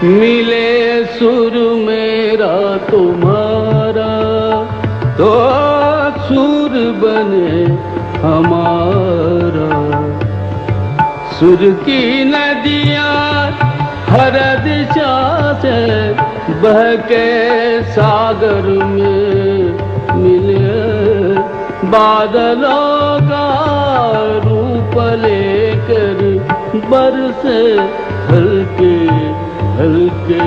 मिले सुर मेरा तुम्हारा तो सुर बने हमारा। सुर की नदियाँ हर दिशा से बह के सागर में मिले। बादलों का रूप लेकर बरसे हल्के हल्के।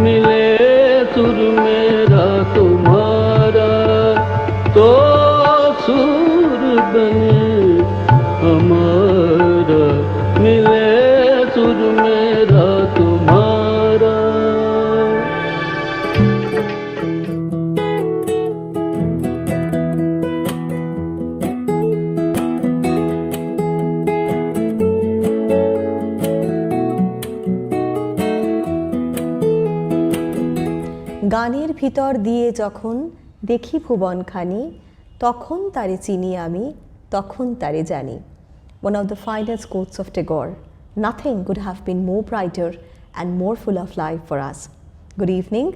मिले सुर मेरा तुम्हारा तो सुर बने हमारा। मिले सुर मेरा तुम्हारा। গানের ভিতর দিয়ে যখন দেখি ভুবনখানি, তখন তারে চিনি আমি, তখন তারে জানি। One of the finest quotes of Tagore. Nothing could have been more brighter and more full of life for us. Good evening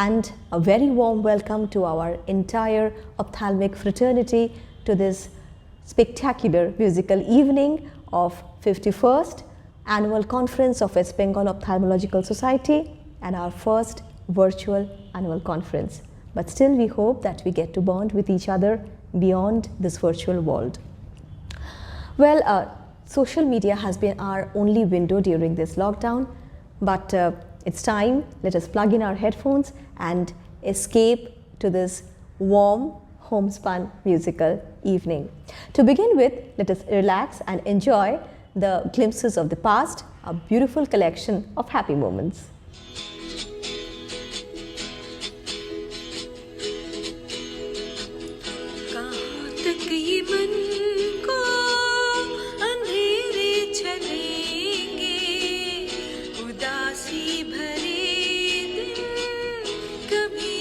and a very warm welcome to our entire ophthalmic fraternity to this spectacular musical evening of 51st Annual Conference of West Bengal Ophthalmological Society and our first virtual annual conference. But still we hope that we get to bond with each other beyond this virtual world. Well, social media has been our only window during this lockdown, but it's time, let us plug in our headphones and escape to this warm, homespun musical evening. To begin with, let us relax and enjoy the glimpses of the past, a beautiful collection of happy moments. उदासी भरे दिन कभी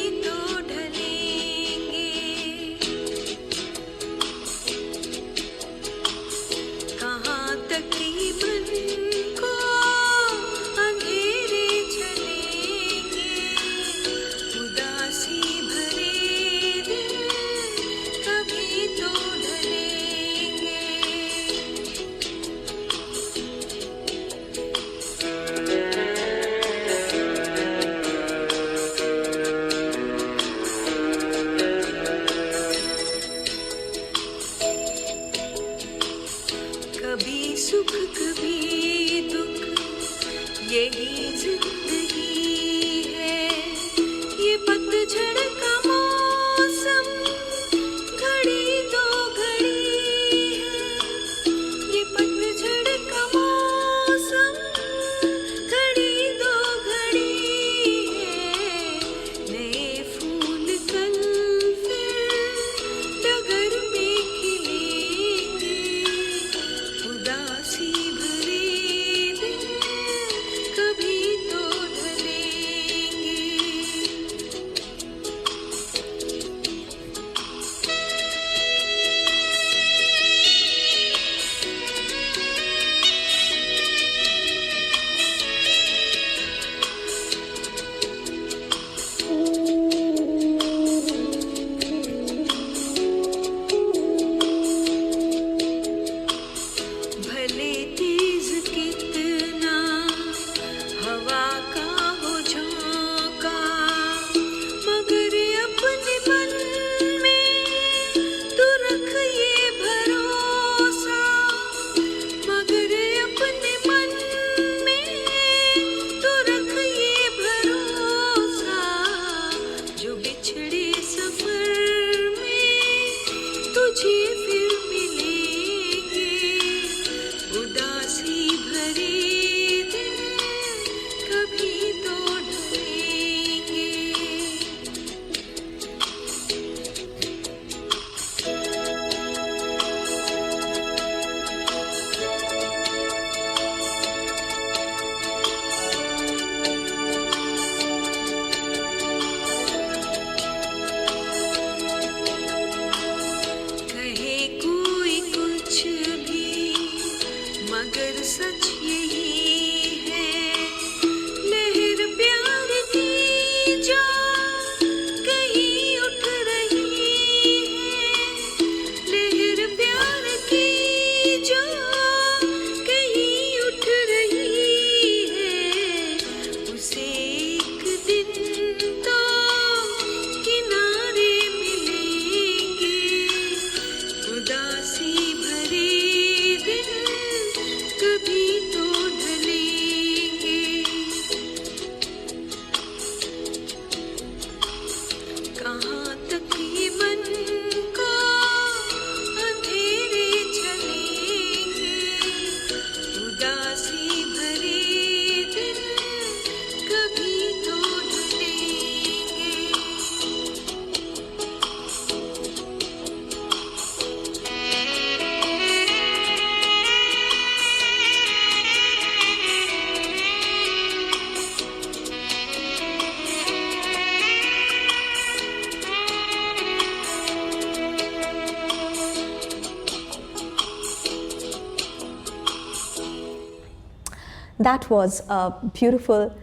That was a beautiful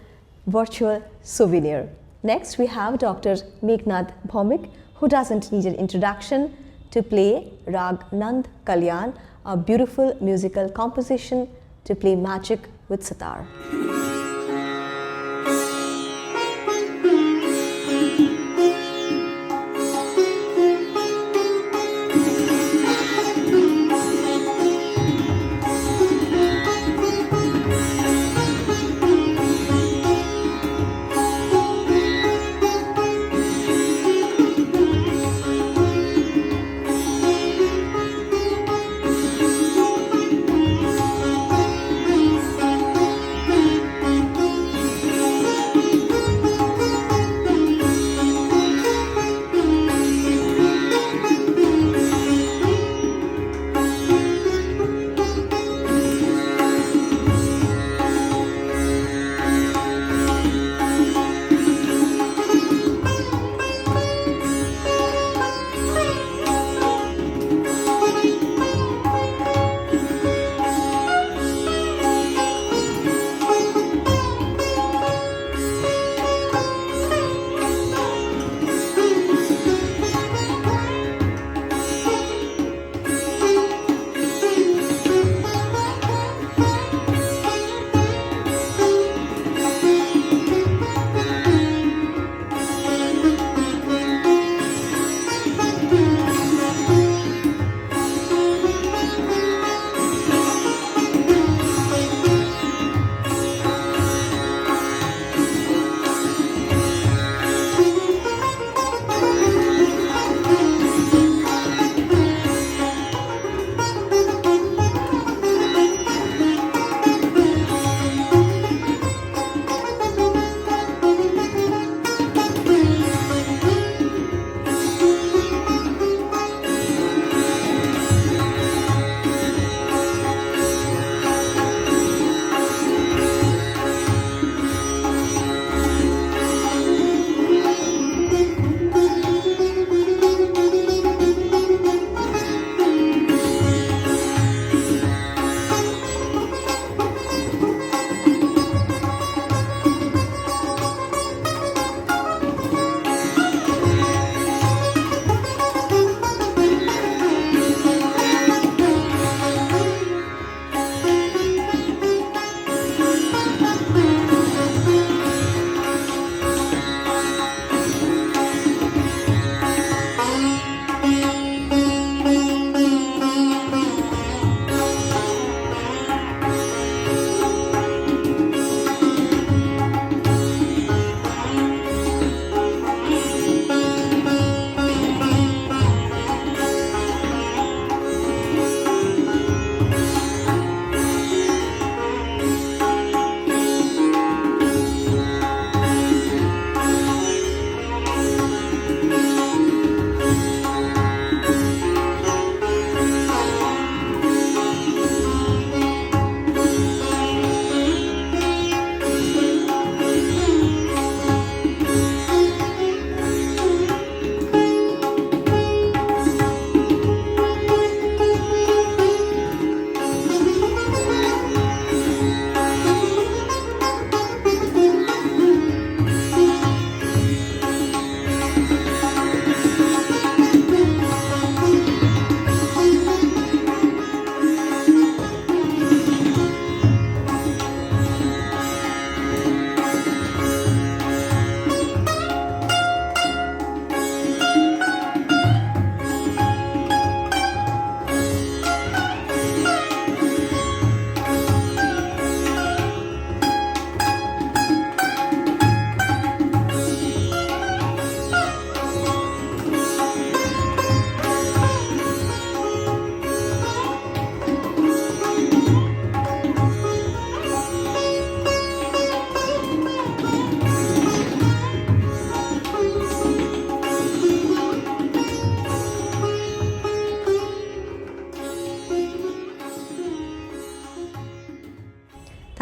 virtual souvenir. Next, we have Dr. Meghnad Bhaumik, who doesn't need an introduction, to play Rag Nand Kalyan, a beautiful musical composition to play magic with sitar.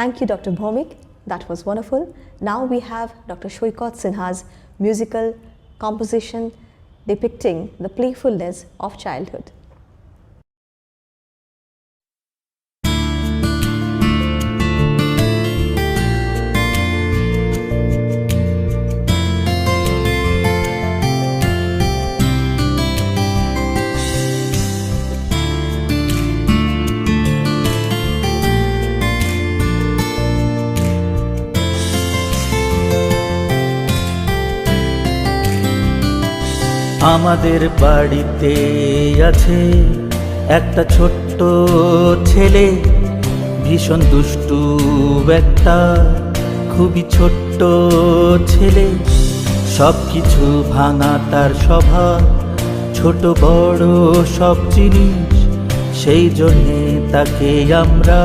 Thank you, Dr. Bhaumik. That was wonderful. Now we have Dr. Shoykot Sinha's musical composition depicting the playfulness of childhood. আমাদের বাড়িতে আছে একটা ছোট্ট ছেলে, ভীষণ দুষ্টু একটা খুবই ছোট্ট ছেলে। সব কিছু ভাঙা তার স্বভাব, ছোট বড় সব জিনিস, সেই জন্যে তাকে আমরা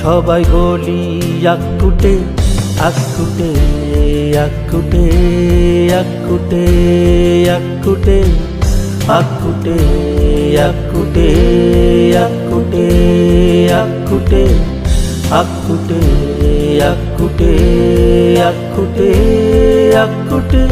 সবাই বলি আক্কুটে। আক্কুটে আক্কুটে আক্কুটে আক্কুটে আক্কুটে আক্কুটে আক্কুটে আক্কুটে আক্কুটে আক্কুটে আক্কুটে আক্কুটে।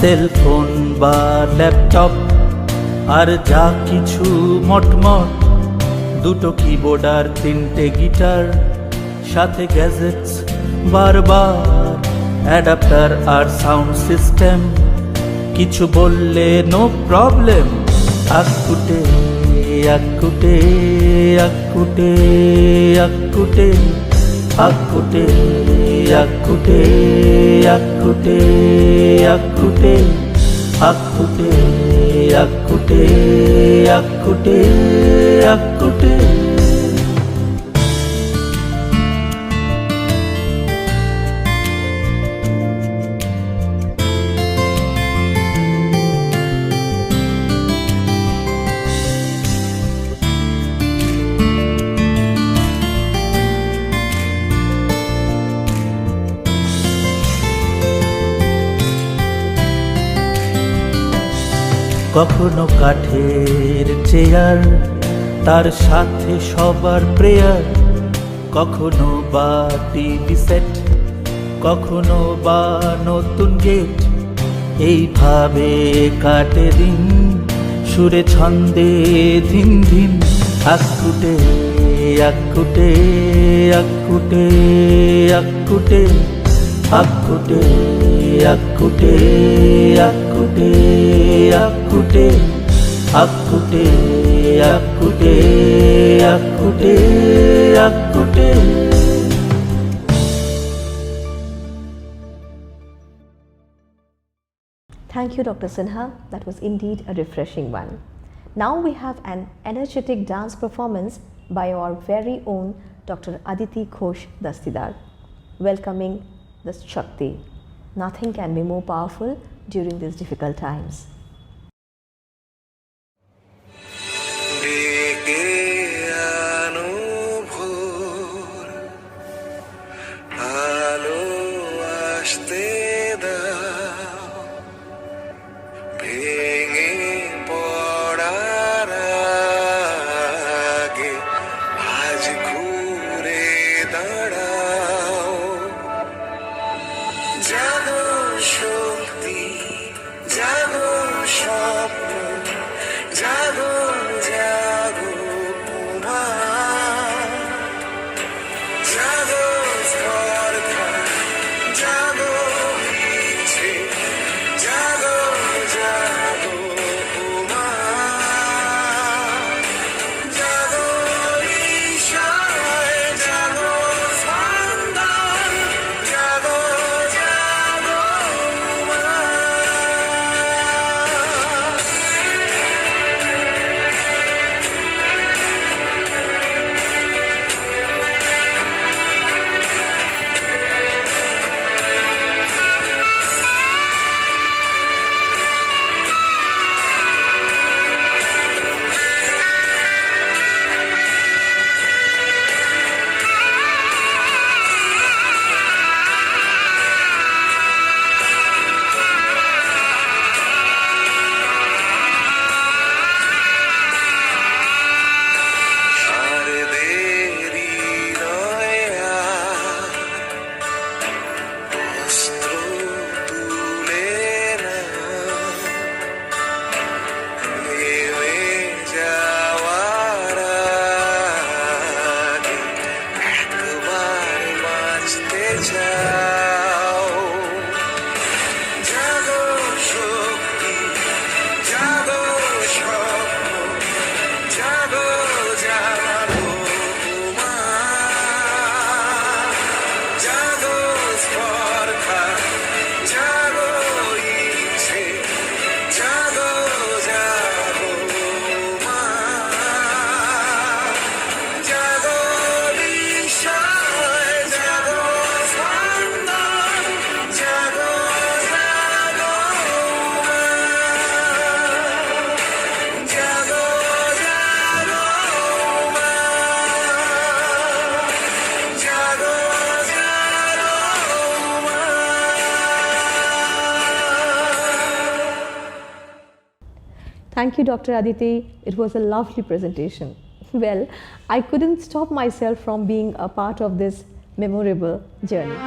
সেলফোন বা ল্যাপটপ আর যা কিছু মটমট, দুটো কিবোর্ড আর তিনটে গিটার, সাথে গ্যাজেটস বারবার, অ্যাডাপ্টার আর সাউন্ড সিস্টেম, কিছু বললে নো প্রবলেম। আক্কুটে আক্কুটে আক্কুটে আক্কুটে আক্কুটে আক্কুটে আক্কুটে আক্কুটে আক্কুটে আক্কুটে আক্কুটে আক্কুটে। কখনো কাঠের চেয়ার, তার সাথে সবার প্রেয়ার, কখনো বা টিভি সেট, কখনো বা নতুন গেট, এইভাবে কাটে দিন সুরে ছন্দে ধিন ধিন। আক্কুটে আক্কুটে আক্কুটে আক্কুটে আক্কুটে আক্কুটে আক্কুটে আক্কুটে আক্কুটে আক্কুটে আক্কুটে আক্কুটে। Thank you, Dr. Sinha. That was indeed a refreshing one. Now we have an energetic dance performance by our very own Dr. Aditi Ghosh Dastidar, welcoming the Shakti. Nothing can be more powerful during these difficult times. Thank you, Dr. Aditi. It was a lovely presentation. Well, I couldn't stop myself from being a part of this memorable journey.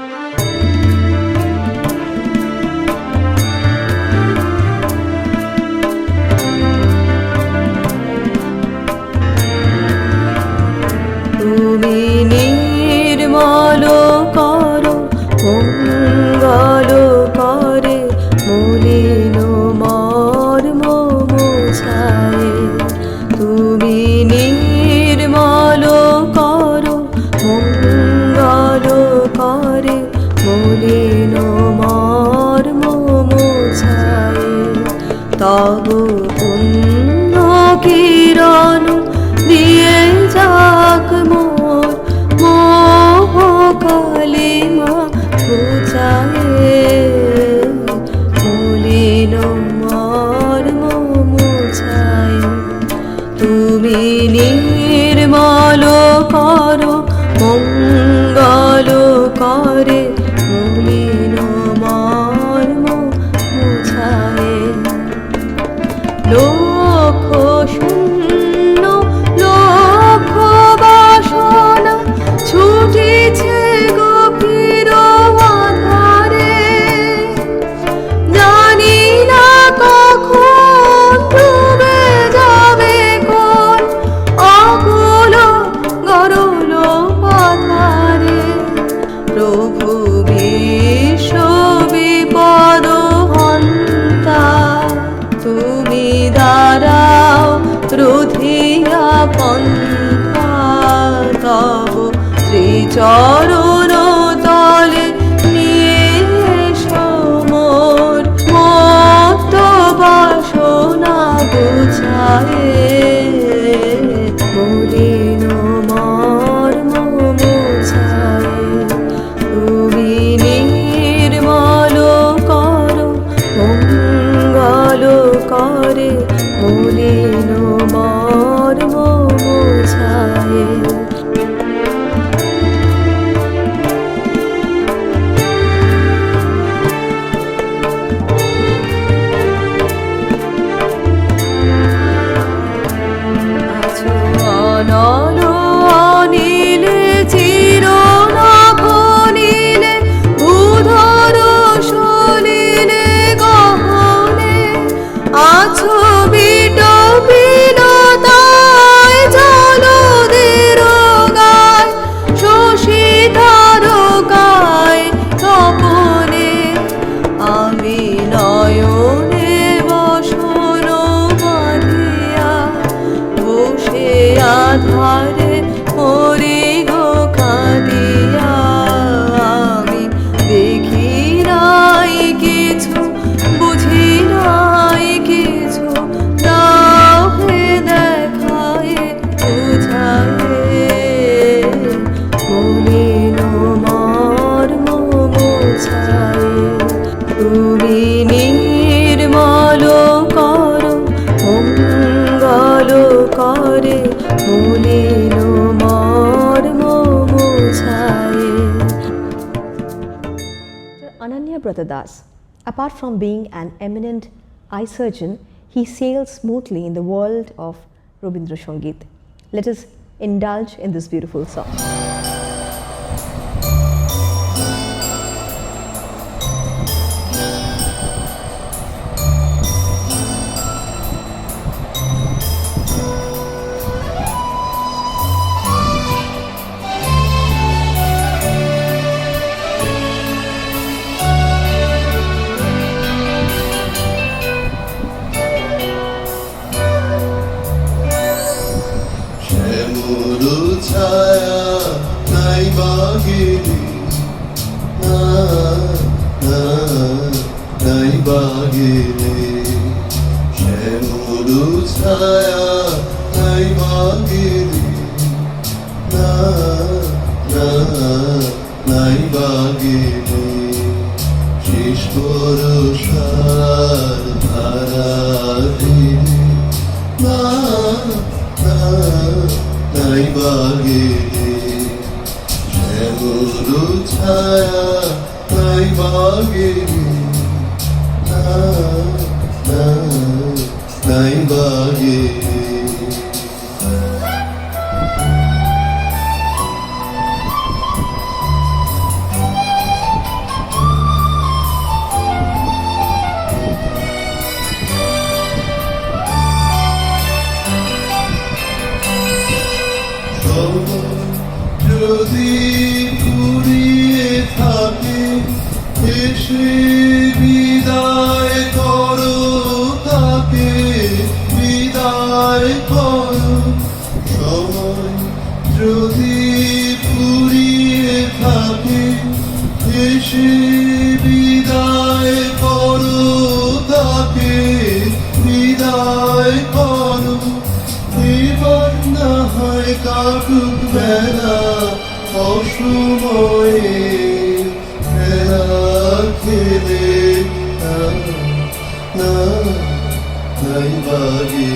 তুমি নির্মল করো মঙ্গল করে মলিন মর্ম মোছায় তুমি নির্মল করো মঙ্গল করে মলিন মর্ম মোছায় তব পুণ্য কিরণ দিয়ে যাক মোর মোহ কালিমা ঘুচায়ে মলিন মর্ম মোছায় তুমি নির্মল করো মঙ্গল করে মলিন মর্ম মোছায় লক্ষ শূন্য লক্ষ বাসনা ছুটিছে গভীর আধারে জানি না কখন ডুবে যাবে কোন অকুল গরল পাথারে প্রভু বিশ্ব বিপদ হন্তা তুমি দাঁড়াও রুধিয়া পন্থা তব শ্রীচরণ তলে নিয়ে সমর মত বাসনা গুছায়ে মলিন মর্ম মোছায়ে তুমি নির্মল করো মঙ্গল করে মলিন মর্ম মোছায়ে আছো অনল অনিলে চিরনভ নীলে ভূধর সলিলে গহনে আছো বিটপিনতায় জলদের গায় শশী তারকায় তপনে আমি নয়নে বসন বাঁধিয়া বসে আধারে মরি গো কাঁদিয়া আমি দেখি নাই কিছু বুঝি নাই কিছু তাও হে দেখায় বুঝায়ে মলিন মর্ম মোছায়ে তুমি নির্মল করো মঙ্গল করে মলিন মর্ম মোছায়ে Ananya Brother Das, apart from being an eminent eye surgeon, he sails smoothly in the world of Rabindra Sangeet. Let us indulge in this beautiful song. শ্যামল ছায়া নাই বাগিনি নাই বাগিনি শ্যামল ছায়া নাই বাগিনি নাই বাগিনি শেষ বরষার ধারা দিনে নাই বাগিনি শ্যামল ছায়া নাই বাগিনি নাই বাগে যদি ফুরিয়ে থাকে এসে বিদায় করো তাকে বিদায় করো সময় যদি ফুরিয়ে থাকে এসে বিদায় করো তাকে বিদায় করো এবার না হয় কাটুক বেলা অসময়ে খেলা খেলে নাই বাগে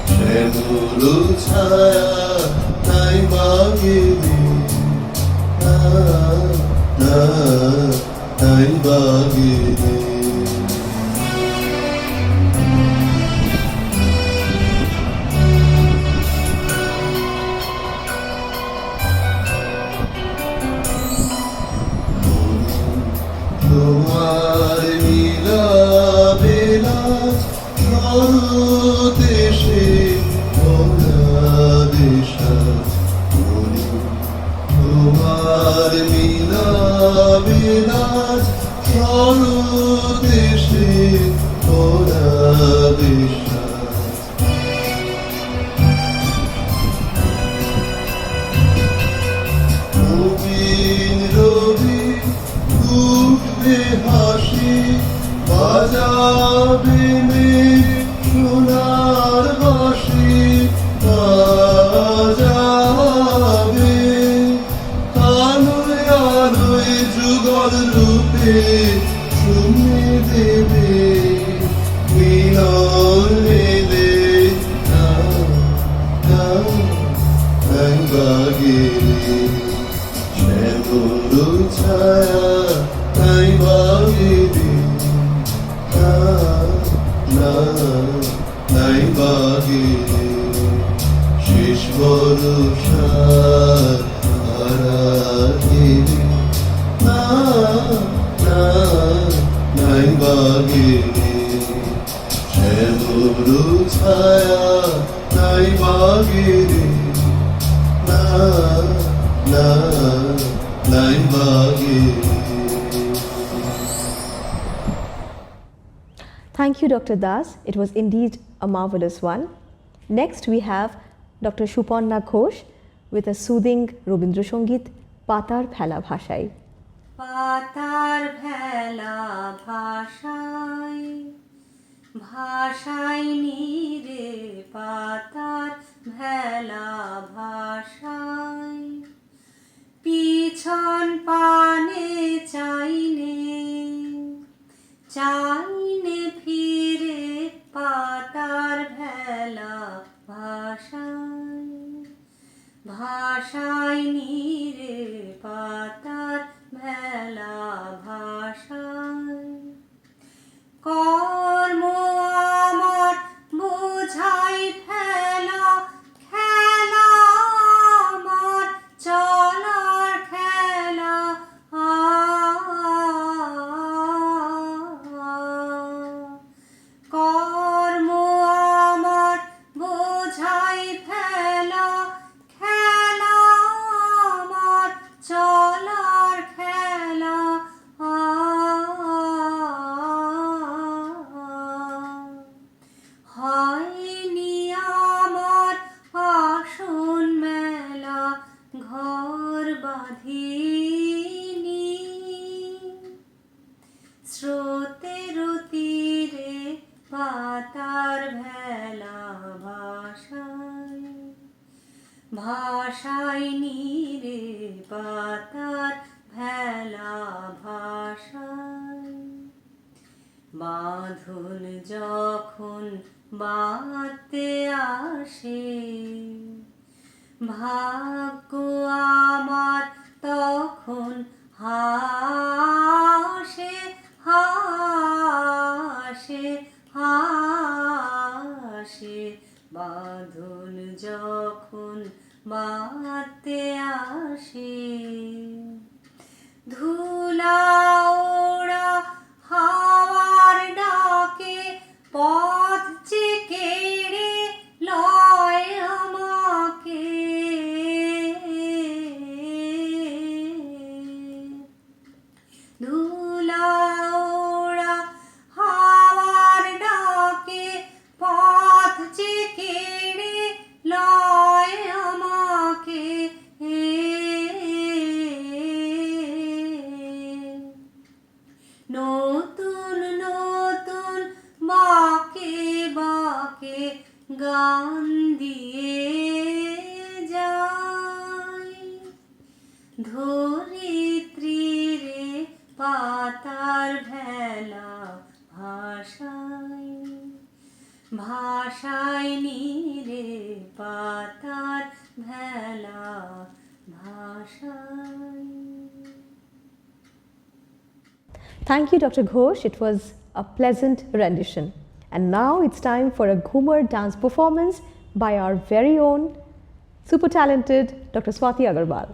শ্যামল ছায়া নাই বাগে নাই বাগে তোমার মিলাবেলা দেশে দেশা তোমার মিলাবেলা দেশে দেশা নবীন রবি উঠবে হাসি বাজাবে সোনার বাঁশি বাজাবে আলোয় আলোয় যুগল রূপে শুনে দেবে মিলন মেলে নাই বাগে শ্যামল ছায়া নাই বাগে নাই বাগে শেষ ভরসা নাই বাগে শ্যামল ছায়া নাই বাগে নাই বাগে Thank you, Dr. Das. It was indeed a marvelous one. Next, we have Dr. Suparna Ghosh with a soothing Robindra Songit, Patar Phela Bhashai. পাতার ভেলা ভাষায় ভাষায় রে পাতার ভেলা ভাষায় পিছন পানে চাইনে চাইনে ফিরে পাতার ভেলা ভাষায় ভাষায় রে পাতার ভেলা ভাষায় কর্ম আমার বোঝাই ফেলা খেলা আমার চলার খেলা কর্ম আমার বোঝাই ফেলা খেলা আমার চলার খেলা হয়নি আমার আসন মেলা ঘর বাঁধিনি স্রোতের তীরে পাতার ভেলা ভাষায় ভাষায় রে পাতার ভেলা ভাষায় বাঁধন যখন বাঁধতে আসে ভাগ্য আমার তখন হাসে হাসে হাসে বাঁধন যখন বাঁধতে আসে ধুলা ওড়া হাওয়ার ডাকে পথ কেড়ে লয় আমাকে ধুলা ওড়া হাওয়ার ডাকে পথ কেড়ে লয় আমাকে নতুন নতুন বাঁকে বাঁকে গান দিয়ে যায় ধরিত্রীরে পাতার ভেলা ভাষায় ভাষায় নীরে পাতার ভেলা ভাষায় Thank you, Dr. Ghosh. It was a pleasant rendition. And now it's time for a Ghumar dance performance by our very own super talented Dr. Swati Agarwal.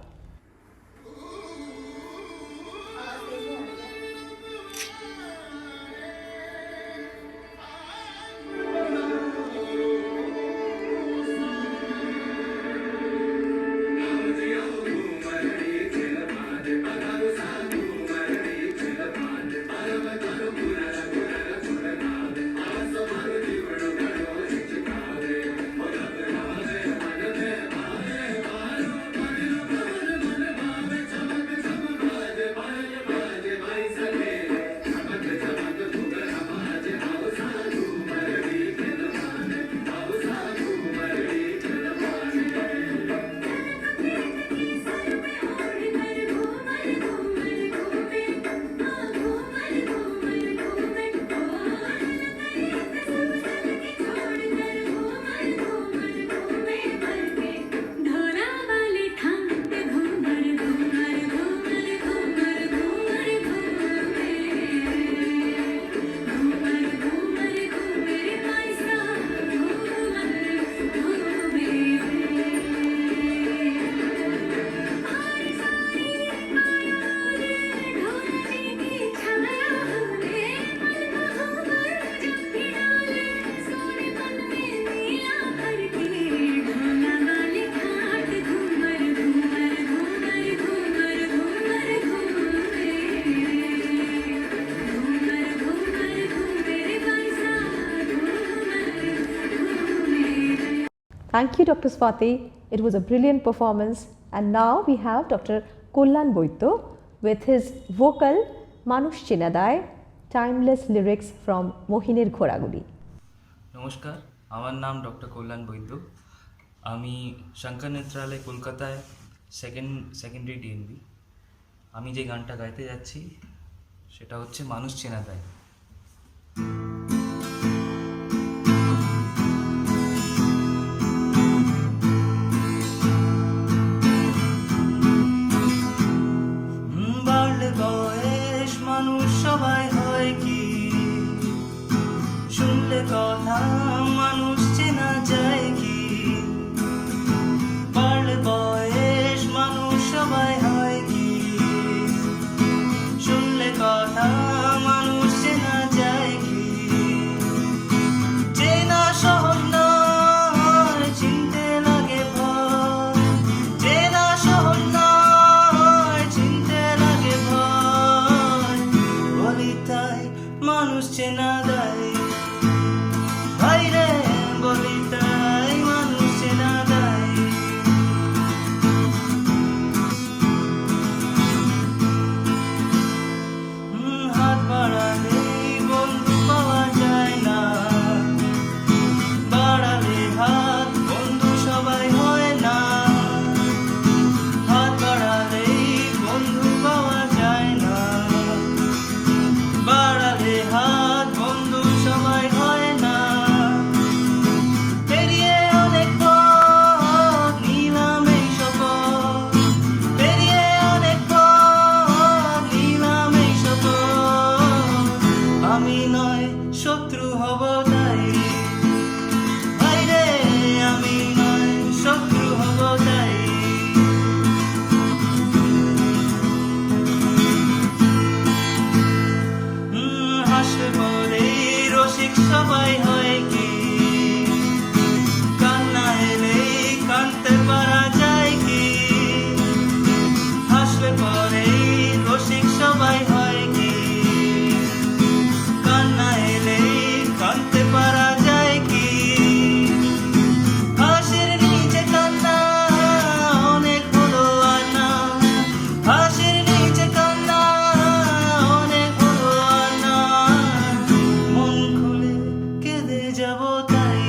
Thank you, Dr. Swati. It was a brilliant performance. And now we have Dr. Kollan Boito with his vocal Manush Chinadai, timeless lyrics from Mohinir Khoragudi. নমস্কার, আমার নাম doctor কল্যাণ বৈদ্য। আমি শঙ্কর নেত্রালয় কলকাতায় secondary DNB. আমি যে গানটা গাইতে যাচ্ছি সেটা হচ্ছে মানুষ চেনা দেয়। বাড়লে বয়স মানুষ সবাই হয় কি, শুনলে কথা মানুষ চেনা যায় কি। বাড়লে বয়স মানুষ সবাই হয় কি, শুনলে কথা মানুষ চেনা যায় কি। চেনা সহজ নয়, চিনতে লাগে ভয়। চেনা সহজ নয়, চিনতে লাগে ভয়। বলি তাই মানুষ চেনা দেয়, ভাইরে বলি তাই হব তাই বাইরে আমি নয় শত্রু হব তাই হাসলে পরে রসিক সবাই হয় কি কান্না এলে কাঁদতে পারা যায় কি হাসলে পরে রসিক সবাই হয় কি কান্না এলে কাঁদতে পারা যায় কি হাসির নিচে কান্না অনেক হলো আনা হাসির নিচে কান্না অনেক হলো আনা মন খুলে কেঁদে যাব তাই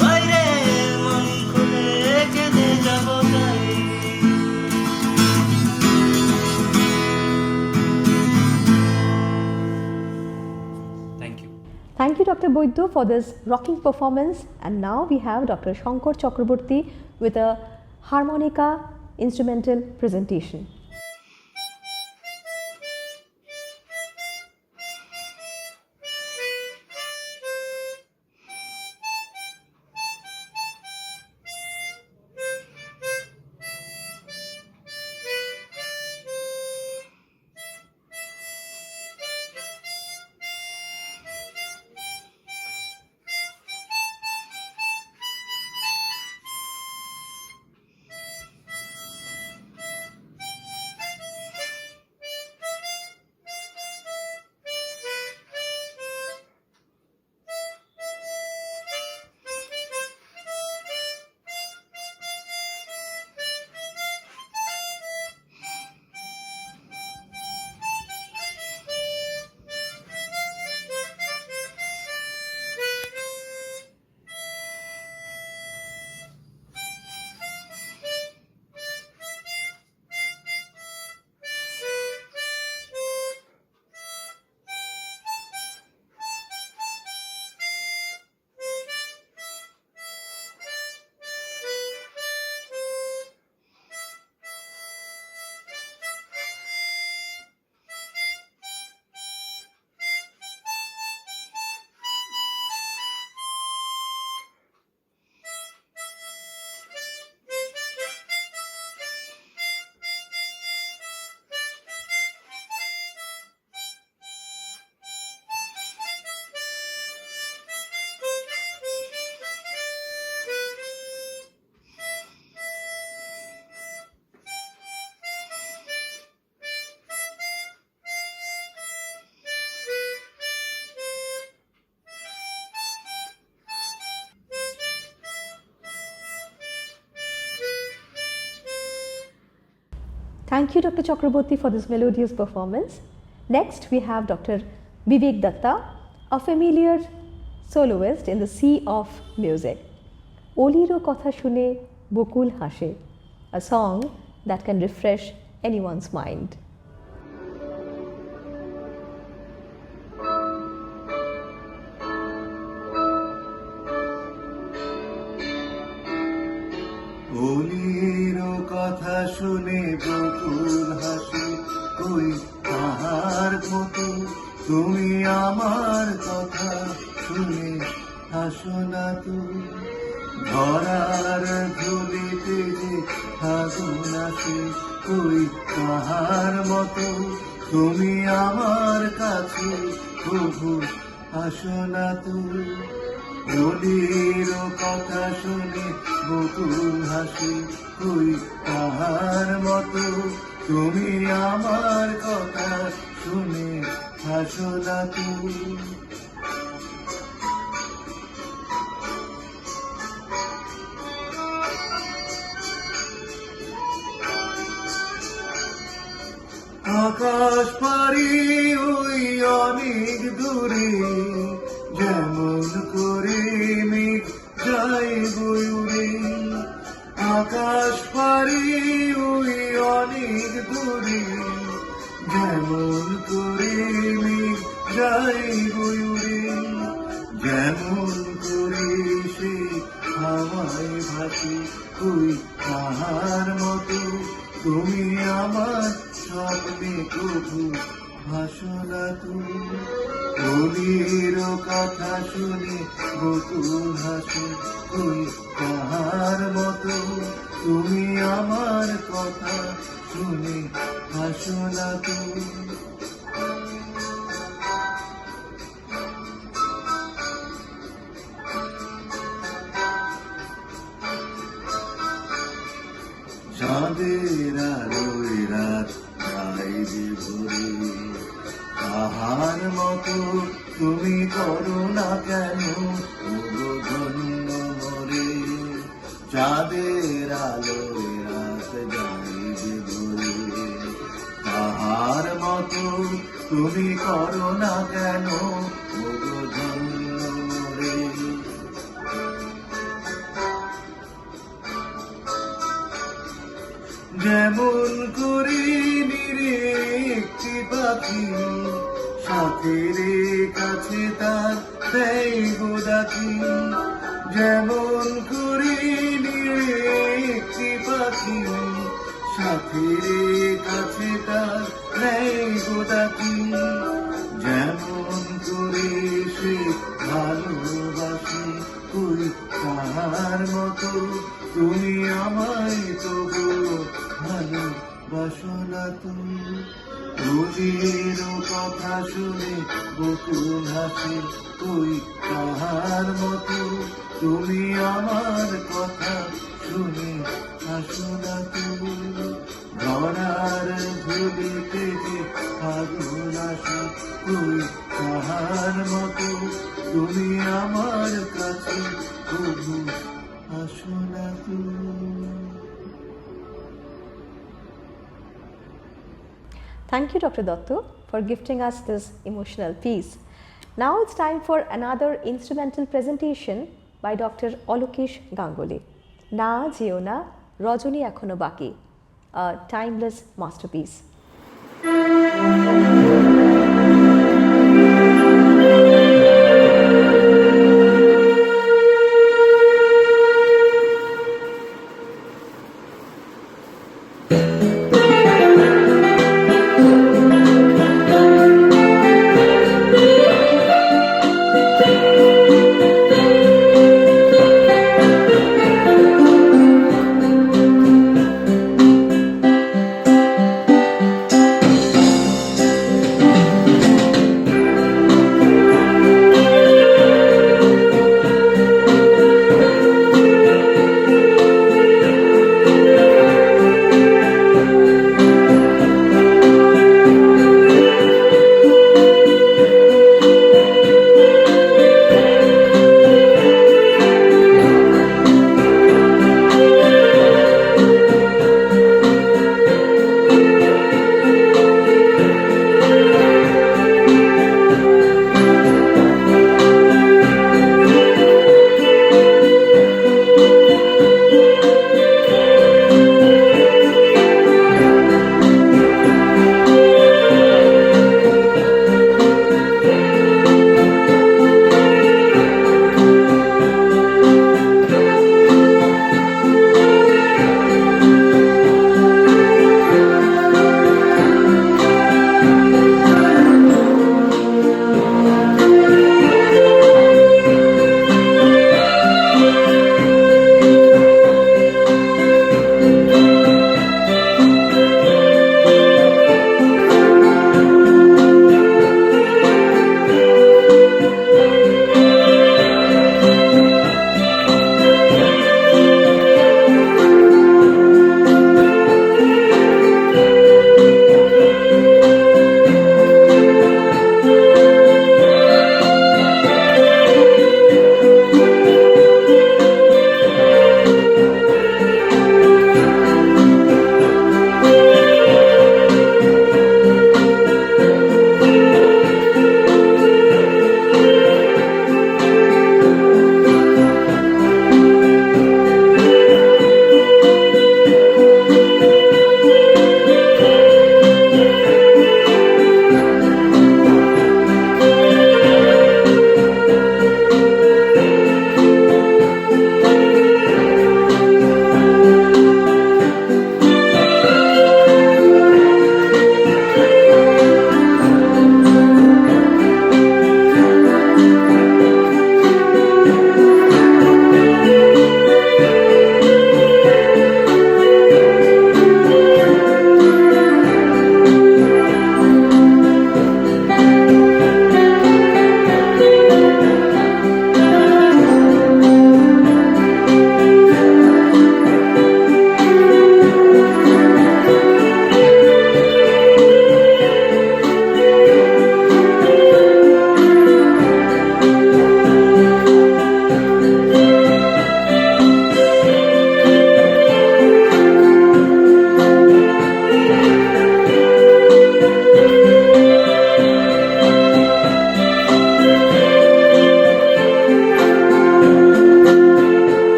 বাইরে মন খুলে কেঁদে যাব তাই thank you. Thank you, Dr. Boiddu, for this rocking performance. And now we have Dr. Shankar Chakraborty with a harmonica instrumental presentation. Thank you, Dr. Chakraborty, for this melodious performance. Next, we have Dr. Vivek Datta, a familiar soloist in the sea of music. Oliro Kotha Shune Bokul Hashe, a song that can refresh anyone's mind. ওলিরো কথা শুনে বকুল হাসে কই তাহার মতো তুমি আমার কথা শুনে হাসো না তুমি ধরার ধুলিতে যে ফাগুন আসে কই তাহার মতো তুমি আমার কাছে প্রভু হাসো না তুমি ওলির কথা শুনে বকুল হাসি কই তাহার মতো তুমি আমার কথা শুনে হাসো না তুমি আকাশ পারি ওই অনেক দূরে যেমন করে মেঘ যায় বয়ুরে আকাশ পারি ওই অনেক দূরে যেমন করে মেঘ যায় বয়ুরে যেমন করে সে হাওয়ায় ভাসে কই তাহার মতো তুমি আমার স্বপ্নে প্রভু ভাসনা তুমি কথা শুনে বকুল হাসে, তুই তাহার মতো তুমি আমার কথা শুনে হাসো না তুই। চাঁদের আলোয় রাত যায় যে ভরে, তাহার মতো তুমি করো না কেন ওগো ধন্য মরে। চাঁদের আলোয় রাত যায় যে ভরে, তাহার মতো তুমি করো না কেন ওগো ধন্য মরে। যেমন করে নিরে একটি পাখি সাথের কাছে তার দেয় গোদাকি, যেমন করে নিরে একটি পাখি সাথের কাছে তার দেয় গোদাকি, যেমন করে সে ভালোবাসে তুই তাহার মতো তুমি আমায় তবু ভালোবাসো না তুমি। রোজের কথা শুনে বকুল হাসে, তুই তাহার মতো তুমি আমার কথা শুনে হাসো না তুমি। ধরার ভুলিতে যে ফাগুন আসে, তুই তাহার মতো তুমি আমার কাছে তবু হাসো না তুমি। Thank you, Dr. Dotto, for gifting us this emotional piece. Now it's time for another instrumental presentation by Dr. Olokesh Ganguly. Na jeo na, Rajoni ekhono baki, a timeless masterpiece.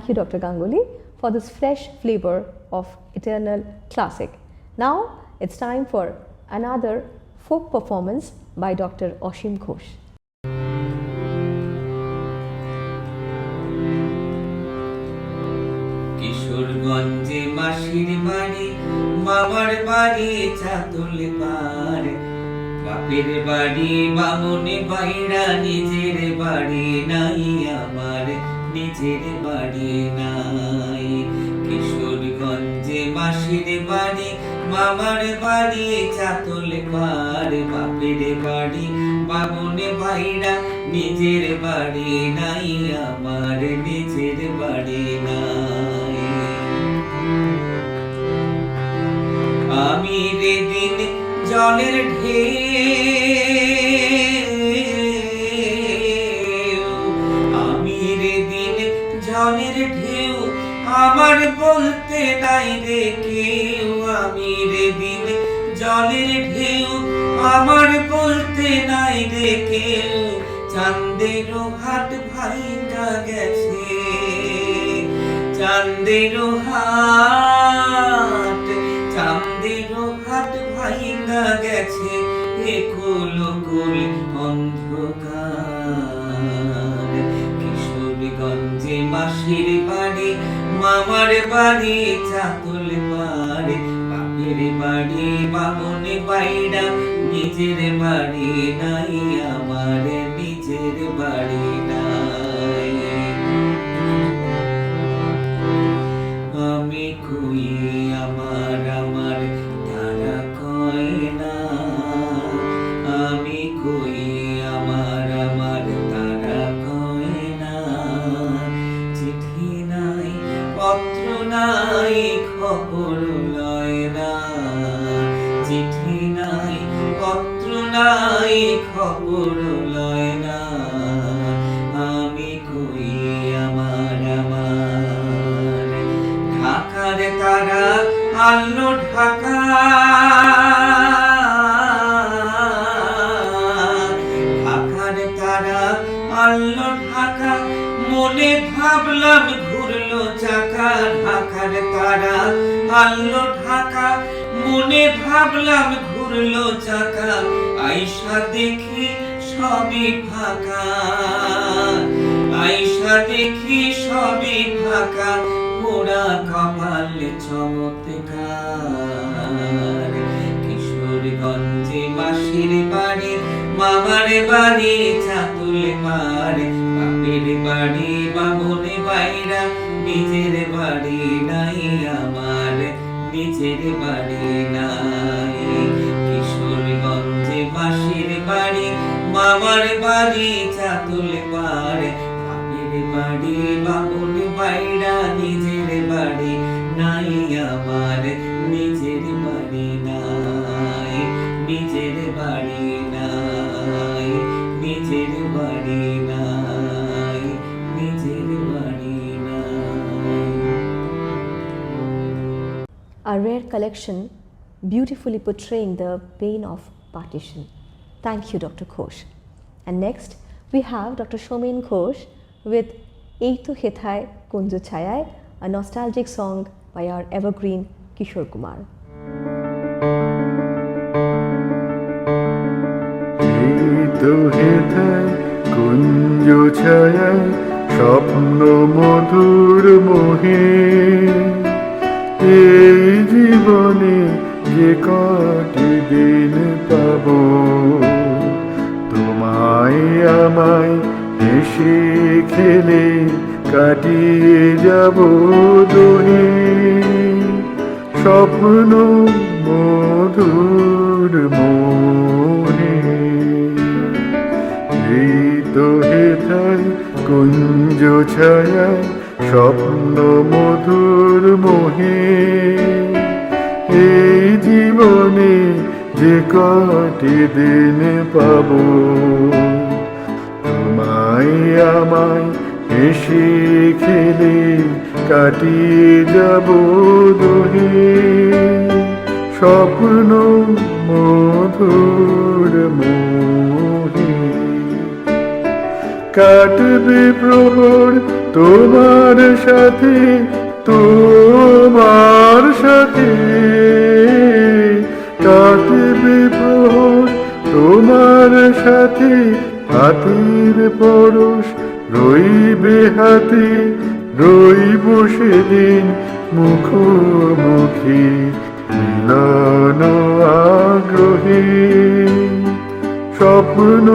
Thank you, Dr. Ganguly, for this fresh flavor of eternal classic. Now it's time for another folk performance by Dr. Oshim Ghosh. কিশোরগঞ্জে মাসির বাড়ি, মামার বাড়ি চাতুল পার, বাপের বাড়ি বামনে বাইরা, নিজের বাড়ি নাই আমার, নিজের বাড়ি নাই। কিশোরগঞ্জে মাসির বাড়ি, মামার বাড়ি চাতুল পার, বাপের বাড়ি বামনে বাইরা, নিজের বাড়ি নাই আমার, নিজের বাড়ি নাই। আমি রে দিন জলের ঢেউ, আমি রে দিন জলের ঢেউ, আমার বলতে নাই রে কেউ। আমি রে দিন জলের ঢেউ, আমার বলতে নাই রে কেউ। চাঁদেরও হাট ভাইঙ্গা গেছে, চাঁদেরও হাট, চাঁদেরও হাট ভাইঙ্গা গেছে, একুল কুল অন্ধকার। কিশোরগঞ্জে মাসির বাড়ি, মামার বাড়ি চাতুল পার, বাপের বাড়ি বামনে বাইরা, নিজের বাড়ি নাই আমার, নিজের বাড়ি নাই। আমি কই আমার আমার তারা কয় না, আমি কই আমার আমার তারা কয় না। চিঠি নাই পত্র নাই খবর লয় না, চিঠি নাই পত্র নাই খবর লয় না। আমি কই আমার আমার ঢাকার তারা আলো ঢাকা, ঢাকার তারা আলো ঢাকা, মনে ভাবলাম ঘুরলো চাকা। ঢাকার তারা আলো ঢাকা, মনে ভাবলাম ঘুরলো চাকা। আইসা দেখি সবই ফাঁকা, আইসা দেখি সবই ফাঁকা, পোড়া কপাল চমৎকার। কিশোরগঞ্জে মাসির বাড়ি, মামার বাড়ি চাতুল পার, বাপের বাড়ি বামনে বাইরা, নিজের বাড়ি নাই আমার, নিজের বাড়ি নাই। কিশোরগঞ্জে মাসির বাড়ি, মামার বাড়ি চাতুল পার, বাপের বাড়ি বামনে বাইরা, নিজের বাড়ি নাই আমার, নিজের বাড়ি নাই, নিজের বাড়ি নাই, নিজের বাড়ি নাই, নিজের বাড়ি নাই। A rare collection beautifully portraying the pain of partition. Thank you, Dr. Ghosh. And next, we have Dr. Shomen Ghosh with Eito Hethai Kunjo Chayai, a nostalgic song by our evergreen Kishore Kumar. তো হেথায় কুঞ্জ ছায়ায় স্বপ্ন মধুর মোহে, এই জীবনে যে কটি দিন পাব, তোমায় আমায় হেসে খেলে কাটিয়ে যাব দোহে। স্বপ্ন মধুর মোহে, এই তো হেথায় কুঞ্জ ছায়ায় স্বপ্ন মধুর মোহে, এই জীবনে যে কটি দিন পাব, তোমায় আমায় হেসে খেলে কাটিয়ে যাব দোহে। স্বপ্ন মধুর মোহে, কাটবে প্রহর তোমার সাথে তোমার সাথে কাটবে প্রহর, তোমার সাথে হাতের পরশ রইবে হাতে, রইব সেদিন মুখোমুখি মিলন আগ্রহে, স্বপ্ন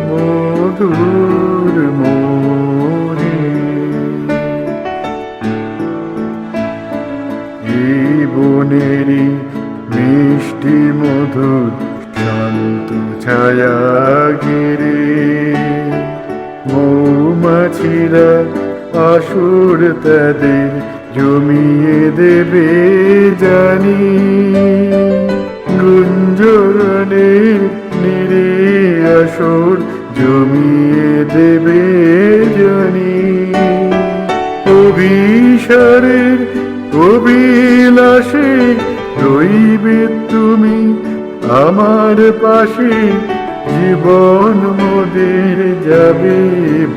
মধুর মোরে। এই বনেরই মিষ্টি মধুর শান্ত ছায়া ঘিরে মৌমাছিরা আসর তাদের জমিয়ে দেবে জানি, গুঞ্জরণের নিরে আসর জমিয়ে দেবে জানি। অভিসারের অভিলাষে রইবে তুমি আমার পাশে, জীবন মোদের যাবে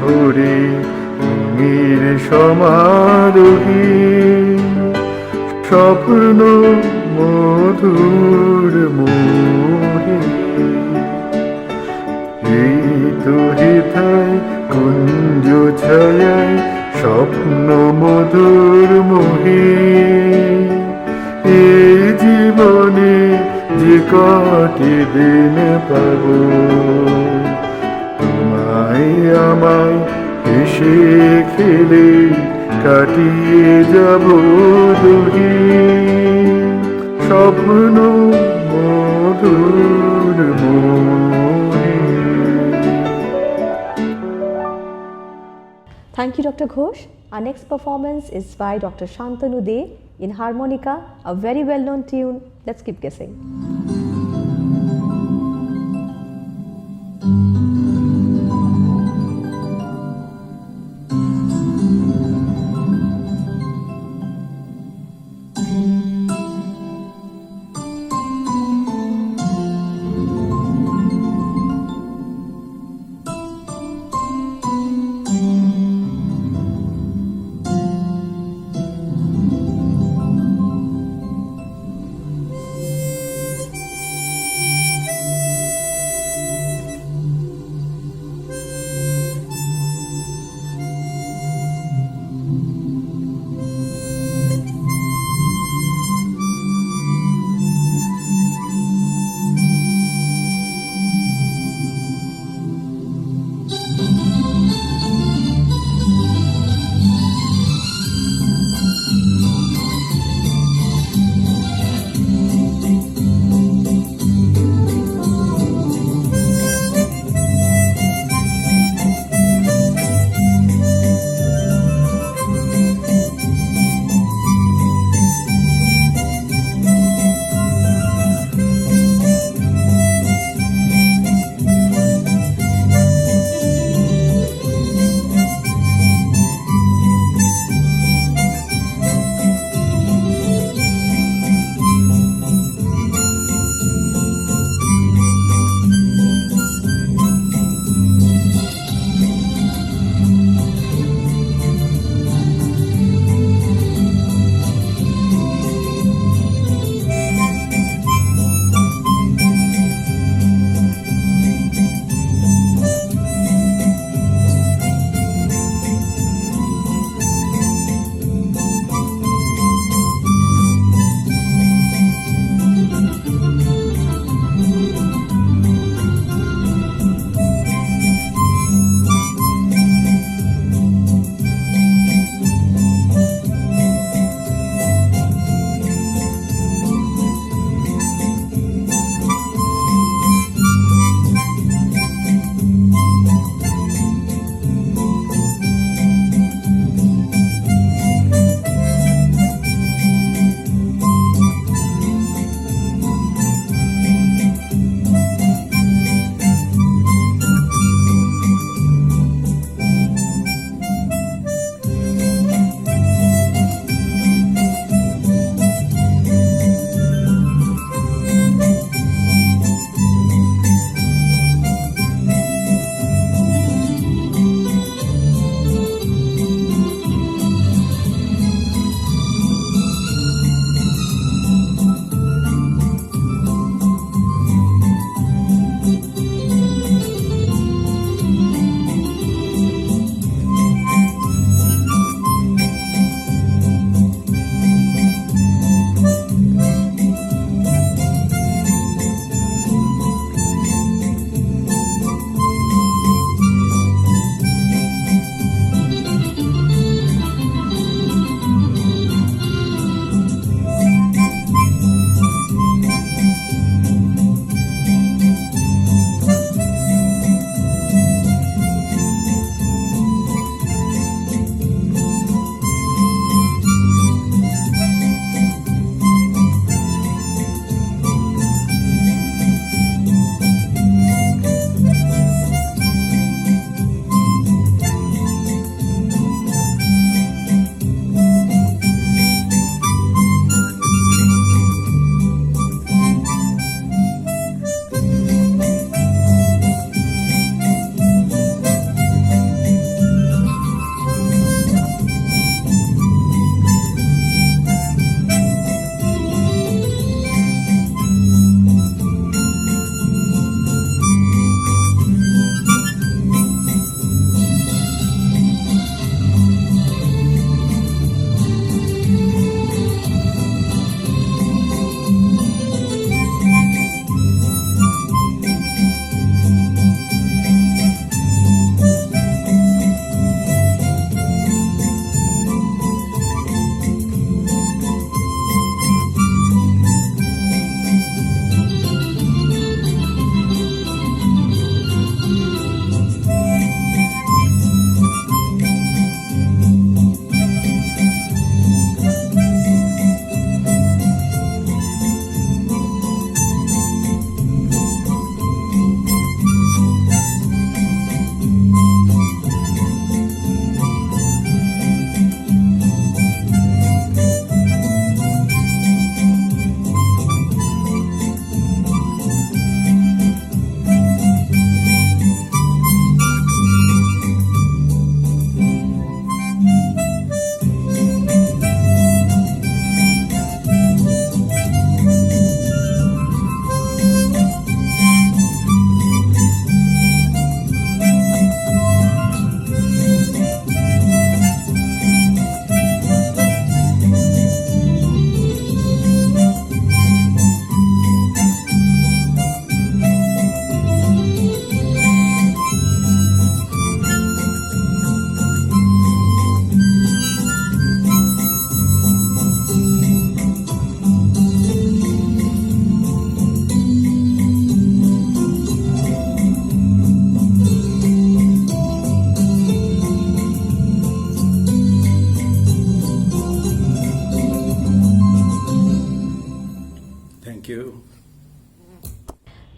ভরে রঙের সমারোহে, স্বপ্ন মধুর মোহে। এই তো হেথায় কুঞ্জ ছায়ায় স্বপ্ন মধুর মোহে, এই জীবনে যে কটি দিন পাব তোমায় আমায় হেসে খেলে কাটিয়ে যাব দুহে, স্বপ্ন মধুর মোহে। Thank you, Dr. Ghosh. Our next performance is by Dr. Shantanu De in harmonica, a very well-known tune. Let's keep guessing.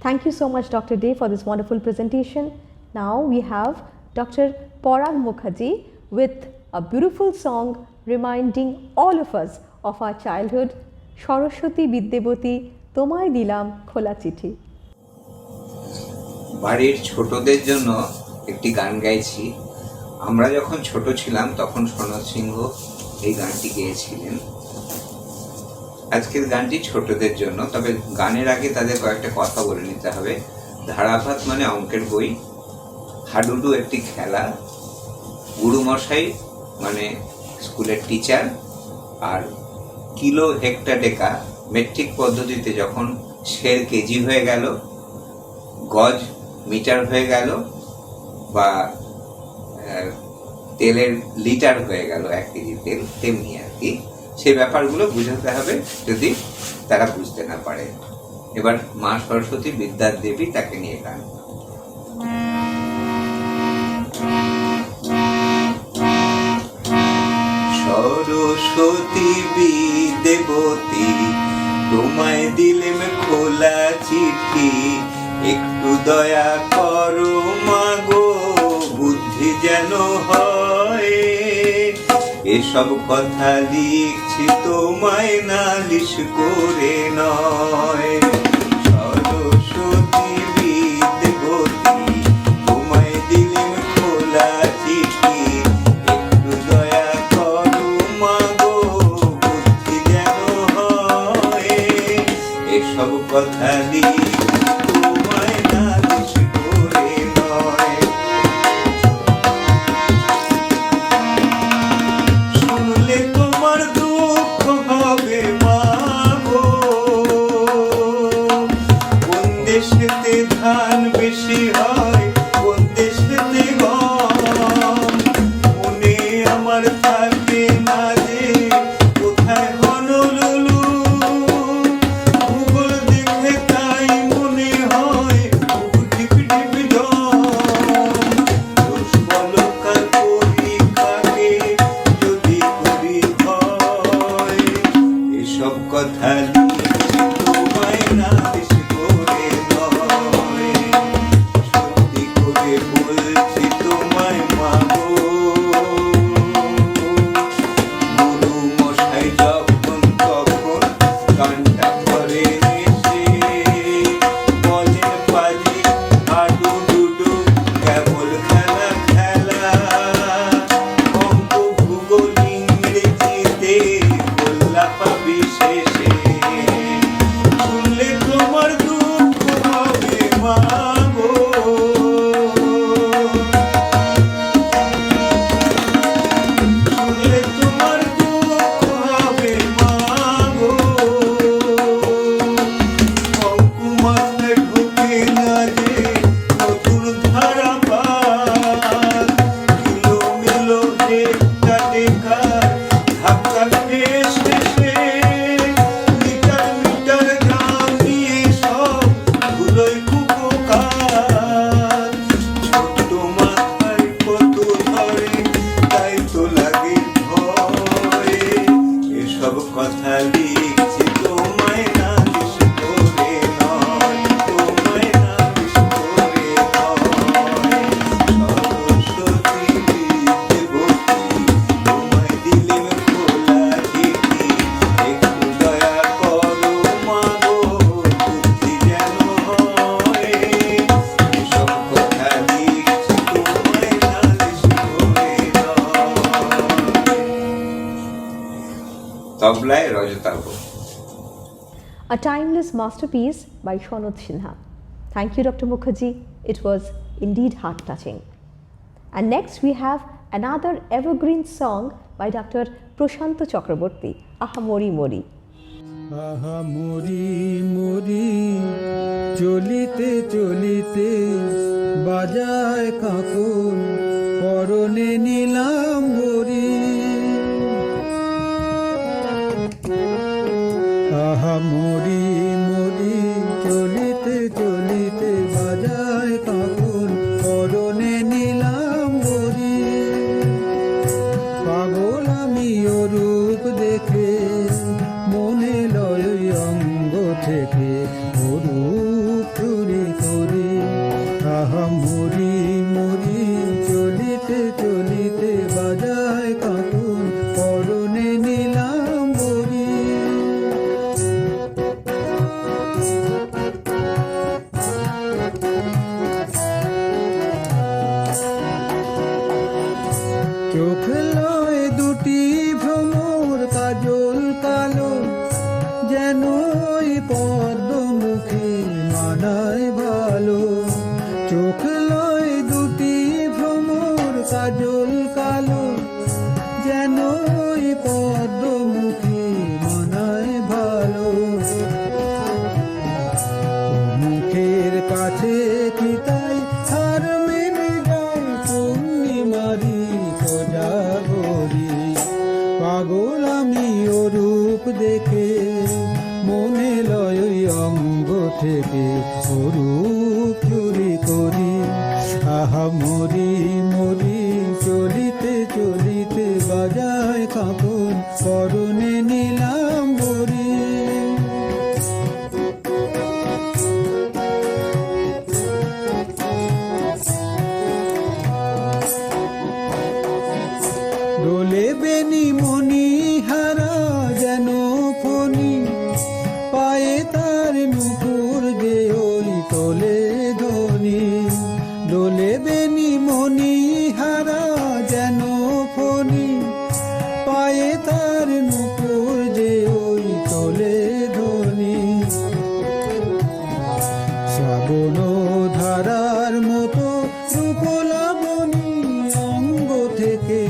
Thank you so much, Dr. Dey, for this wonderful presentation. Now we have Dr. Parag Mukherjee with a beautiful song reminding all of us of our childhood, Saraswati Bidyavati Tomai Dilam Khola Chithi. বাড়ির ছোটদের জন্য একটি গান গাইছি। আমরা যখন ছোট ছিলাম তখন সনৎ সিংহ এই গানটি গেয়েছিলেন। আজকের গানটি ছোটদের জন্য, তবে গানের আগে তাদের কয়েকটা কথা বলে নিতে হবে। ধারাভাত মানে অঙ্কের বই, হাডুডু একটি খেলা, গুরুমশাই মানে স্কুলের টিচার, আর কিলো হেক্টাডেকা মেট্রিক পদ্ধতিতে যখন সের কেজি হয়ে গেল, গজ মিটার হয়ে গেল, বা তেলের লিটার হয়ে গেল 1 কেজি তেল, তেমনি আর কি। সেই ব্যাপারগুলো বুঝাতে হবে যদি তারা বুঝতে না পারে। এবার মা সরস্বতী বিদ্যার দেবী, তাকে নিয়ে গান। সরস্বতী বিদ্যাবতী তোমায় দিলেম খোলা চিঠি, একটু দয়া করো মাগো, বুদ্ধি যেন হয়। এসব কথা লিখছি তোমায় নালিশ করে নয়। সরস্বতী বিদ্যাবতী তোমায় দিলেম খোলা চিঠি, একটু দয়া করো মাগো, বুদ্ধি যেন হয়। এসব কথা তোমায় নালিশ করে নয়। শুনলে তোমার দুঃখ হবে মাগো, কোন দেশেতে ধান বেশি হয়, কোন দেশেতে গম। মনে আমার থাকে না যে কোথায় হনলুলু, ভূগোল দেখে তাই মনে হয় ঢিপ ঢিপ জম। দোষ বলো কার পরীক্ষাকে যদি করি হয়, এসব কথা লিখছি তোমায় নালিশ করে নয়। সত্যি করে বলছি তোমায় মাগো, গুরু মশাই যখন তখন গানটা করে এসে বলেন পাজি হাডু ডুডু কেবল খেলা খেলা, অঙ্ক ভূগোল ইংরেজিতে গোল্লা পাবি শেষে। শুনলে তোমার দুঃখ হবে মাগো, শুনলে তোমার দুঃখ হবে মাগো। অঙ্ক মাথায় ঢোকে না যে নতুন ধারা পাত, কিলো মিলো হেক্টাডেকার ধাক্কা খেয়ে শেষে মিটার মিটার গ্রাম নিয়ে সব ধুলোয় কুপোকাত। ছোট মাথায় কত ধরে তাই তো লাগে ভয়। এসব কথা লিখছি তোমায় নালিশ করে নয়, তোমায় নালিশ করে নয়। সরস্বতী বিদ্যাবতী তোমায় দিলেম খোলা চিঠি, একটু দয়া করো মাগো, বুদ্ধি যেন হয়। এসব কথা লিখছি তোমায় নালিশ করে নয়। তবলায় Rajatava. A timeless masterpiece by Shanot Sinha. Thank you, Dr. Mukherjee. It was indeed heart-touching. And next we have another evergreen song by Dr. Prashanto Chakraborty, Aha Mori Mori. আহা মরি মরি চলিতে চলিতে বাজায় কাকন, পরনে নিলাম গরি। আহা মরি মরি চলিতে চলিতে বাজায় কাকন, পরনে নিলাম গরি। পাগল আমি অরূপ দেখে, মনে লয় অঙ্গ থেকে অরূপ চুরি আহা মরি মরি চলিতে চলিতে বাজায় কাকুন পরনে নিলাম বরি চোখ লয় দুটি ভ্রমর কাজল কালো যেন ওই পদ্মমুখী মানায় ভালো চোখ লয় দুটি ভ্রমর কাজল কালো যেন ওই পদ্মমুখী মানায় ভালো মুখের কাছে কি তাই হার মেনে যায় পূর্ণিমারি কোজাগরি পাগল আমি ও রূপ দেখে মনে লয় ওই অঙ্গ থেকে ও রূপ চুরি করি আহা মরি মরি চলিতে চলিতে বাজায় কাপন পরনে নিলাম বরি দোলে বেনি মনি হারা যেন ফণি পায়ে তার নুপুর যে ওই তোলে ধনি দোলে বেনি মনি হারা যেন ফণি পায়ে তার নুপুর যে ওই তোলে ধনি শ্রাবণ ধারার মতো রূপলাবণী অঙ্গ থেকে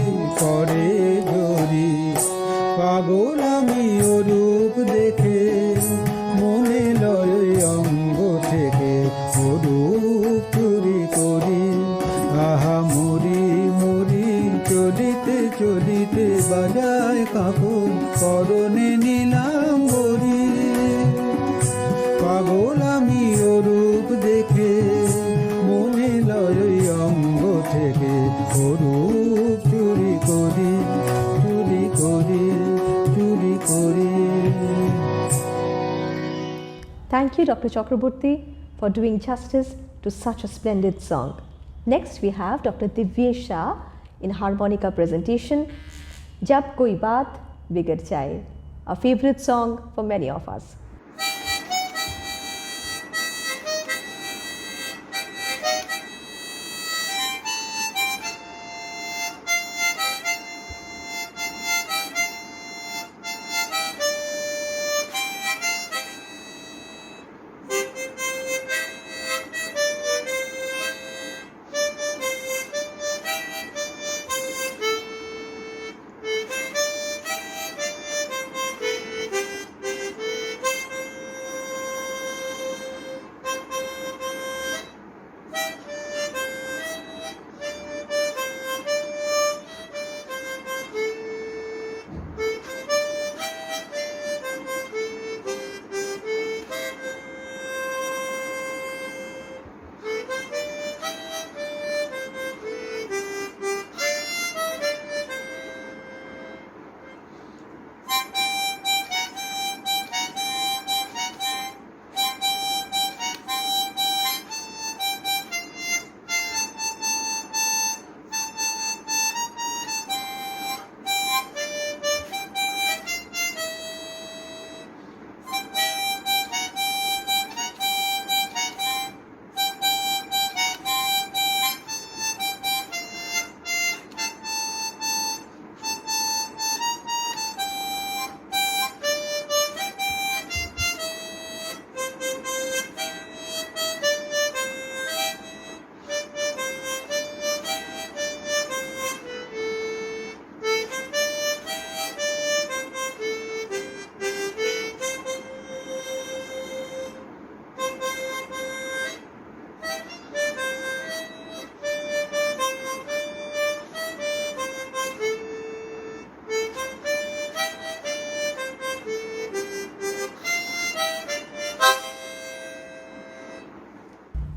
করে ঝরি পাগল আমি ও রূপ দেখে মনে লয় ওই অঙ্গ থেকে ও রূপ চুরি করি আহা মরি মরি চলিতে চলিতে বাজায় কাপন পরনে নিলাম বরি পাগল আমি ও রূপ দেখে মনে লয় ওই অঙ্গ থেকে ও রূপ চুরি করি চুরি করি চুরি করি Thank you, Dr. Chakraborty, for doing justice to such a splendid song. Next, we have Dr. Divyesh Shah in harmonica presentation, Jab Koi Baat Bigar Jaye, a favorite song for many of us.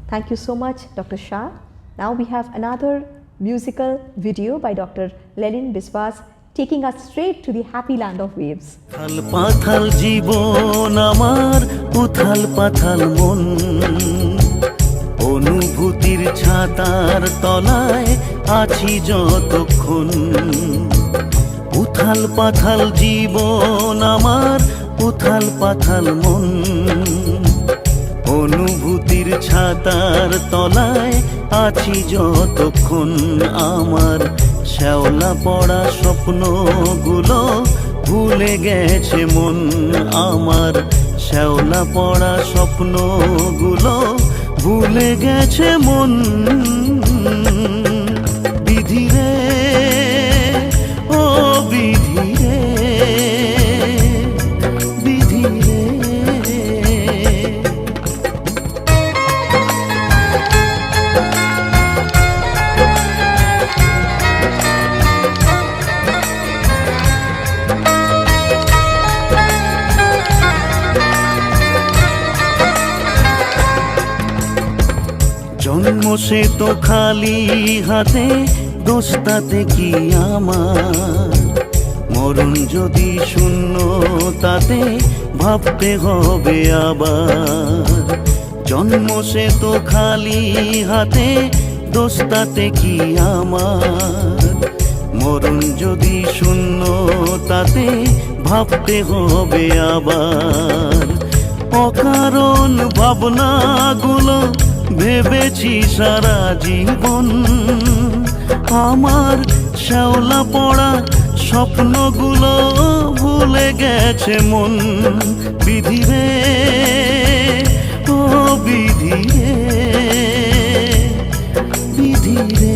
Thank you so much, Dr. Shah. Now we have another musical video by Dr. Lenin Biswas taking us straight to the happy land of waves. থাল পাথাল জীবন আমার উথাল পাথাল মন ও অনুভূতির ছাতার তলায় আছি যতক্ষণ, উথাল পাথাল জীবন আমার, উথাল পাথাল মন। অনুভূতির ছাতার তলায় আছি যতক্ষণ, আমার শ্যাওলা পড়া স্বপ্নগুলো ভুলে গেছে মন, আমার শ্যাওলা পড়া স্বপ্নগুলো ভুলে গেছে মন। বিধিরে ও বিধিরে, বিধিরে। জন্ম সে তো খালি হাতে, দোস্তাতে কি আমার, মরণ যদি শূন্য তাতে ভাবতে হবে আবার। জন্ম সে তো খালি হাতে, দোস্তাতে কি আমার, মরণ যদি শূন্য তাতে ভাবতে হবে আবার। অকারণ ভাবনাগুলো ভেবেছি সারা জীবন, আমার শ্যাওলা পড়া স্বপ্নগুলো ভুলে গেছে মন। বিধিরে ও বিধিরে, বিধিরে।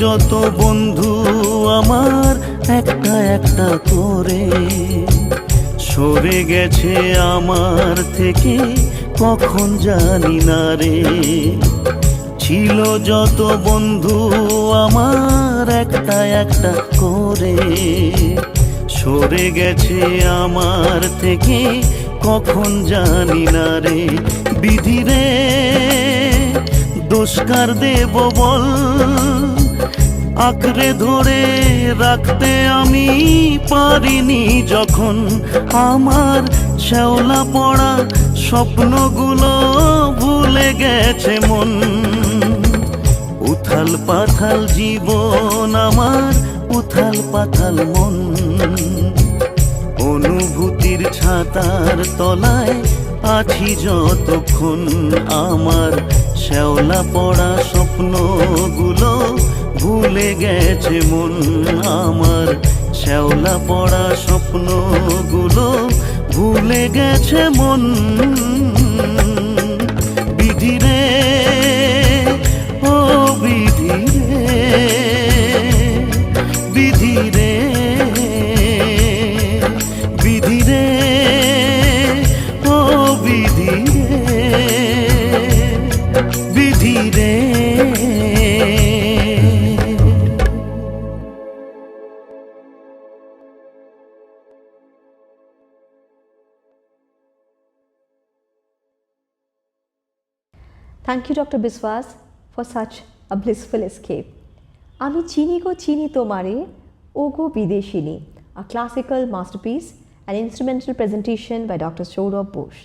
যত বন্ধু আমার একটা একটা করে সরে গেছে আমার থেকে, কখন জানি না রে। ছিল যত বন্ধু আমার একটা একটা করে সরে গেছে আমার থেকে, কখন জানি না রে। বিধিরে দোষকার দেব বল, আঁকড়ে ধরে রাখতে আমি পারিনি যখন, আমার শ্যাওলা পড়া স্বপ্নগুলো ভুলে গেছে মন। উথাল পাথাল জীবন আমার, উথাল পাথাল মন। অনুভূতির ছাতার তলায় আছি যতক্ষণ, আমার শ্যাওলা পড়া স্বপ্নগুলো ভুলে গেছে মন, আমার শ্যাওলা পড়া স্বপ্নগুলো ভুলে গেছে মন। বিধিরে ও বিধিরে, বিধিরে, বিধিরে ও বিধিরে, বিধিরে। Thank you, Dr. Biswas, for such a blissful escape. Ami chini ko chini tomare, ogo bideshini, a classical masterpiece, an instrumental presentation by Dr. Saurabh Bose.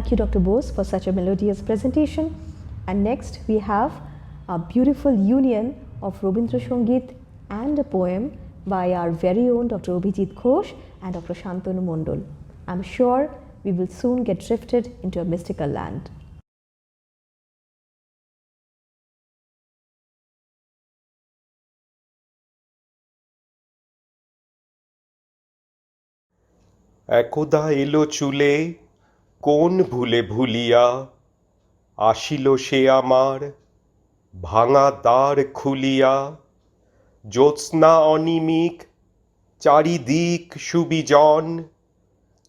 Thank you, Dr. Bose, for such a melodious presentation. And next, we have a beautiful union of Robindra Sangeet and a poem by our very own Dr. Abhijit Ghosh and Dr. Shantanu Mondol. I'm sure we will soon get drifted into a mystical land. একদা এলো চুলে কোন ভুলে ভুলিয়া, আসিল সে আমার ভাঙা দ্বার খুলিয়া। জ্যোৎস্না অনিমিক চারিদিক সুবিজন,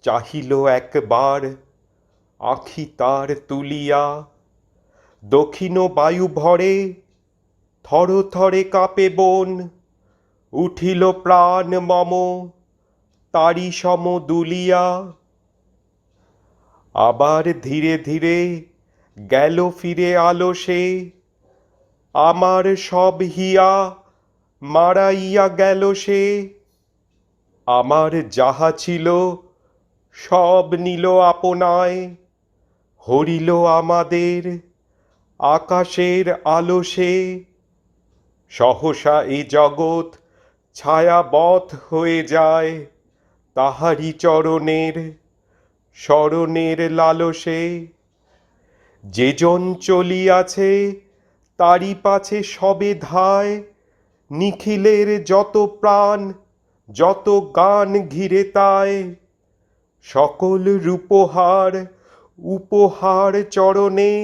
চাহিল একবার আখি তার তুলিয়া। দক্ষিণ বায়ু ভরে থরে থরে কাঁপে বন, উঠিল প্রাণ মম তারি সম দুলিয়া। আবার ধীরে ধীরে গেল ফিরে আলো সে, আমার সব হিয়া মারাইয়া গেল সে। আমার যাহা ছিল সব নিল আপনায়, হরিল আমাদের আকাশের আলো সে। সহসা এ জগৎ ছায়াবৎ হয়ে যায়, তাহারি চরণের শরণের লালসে। যেজন চলিয়াছে তারি পাছে সবে ধায়, নিখিলের যত প্রাণ যত গান ঘিরে তায়। সকল রূপহার উপহার চরণে,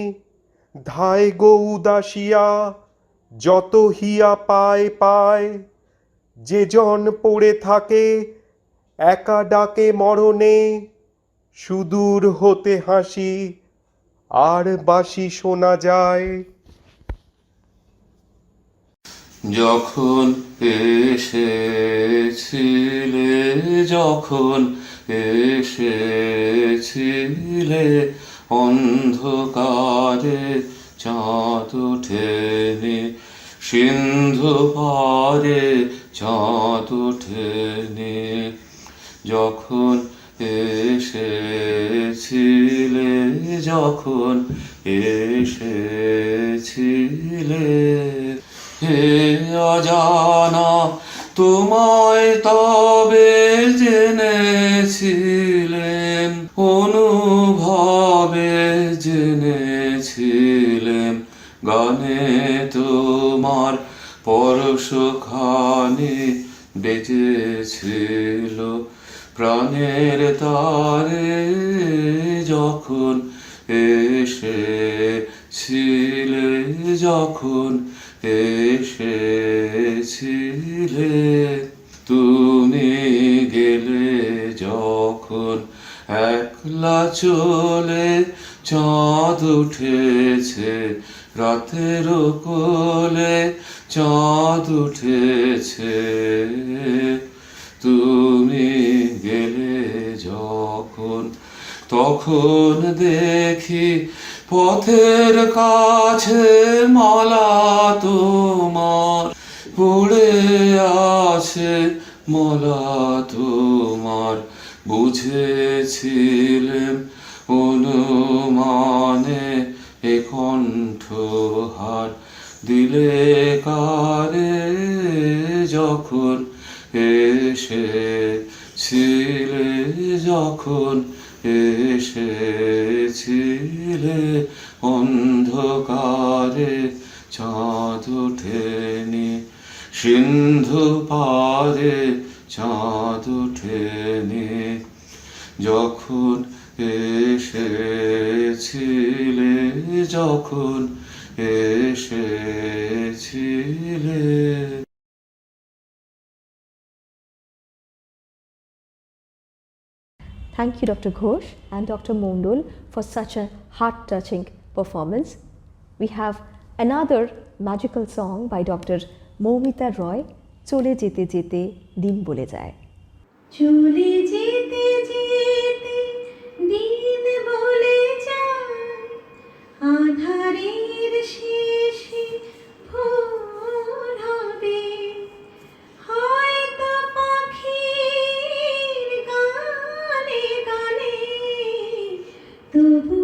ধায় গো উদাসিয়া যত হিয়া পায় পায়। যেজন পড়ে থাকে একা ডাকে মরণে, সুদূর হতে হাসি আর বাঁশি শোনা যায়। যখন এসেছিলে, যখন এসেছিলে, অন্ধকারে চাঁদ ওঠেনি, সিন্ধু পারে চাঁদ ওঠেনি। যখন এসেছিলে, যখন এসেছিলে, হে অজানা তোমায় তবে জেনেছিলেন, অনুভবে জেনেছিলেন। গানে তোমার পরশখানি বেজেছিল, প্রাণের তারে যখন এসেছিলে, যখন এসেছিলে। তুমি গেলে যখন একলা চলে, চাঁদ উঠেছে রাতের কোলে, চাঁদ উঠেছে। তুমি গেলে যখন, তখন দেখি পথের কাছে মালা তোমার পড়ে আছে, মালা তোমার। বুঝেছিলেন অনুমানে এ কণ্ঠহার, দিলে কারে যখন এসেছিলে, যখন এসেছিলে। অন্ধকারে চাঁদ ওঠেনি, সিন্ধু পারে চাঁদ ওঠেনি। যখন এসেছিলে, যখন এসেছিলে। Thank you, Dr. Ghosh and Dr. Mondol, for such a heart-touching performance. We have another magical song by Dr. Moumita Roy, চলে যেতে যেতে দিন বলে যায়। চলে যেতে যেতে দিন বলে যায়, আধারের শেষে ভোর হবে। হয়তো পাখির গানে গানে তবু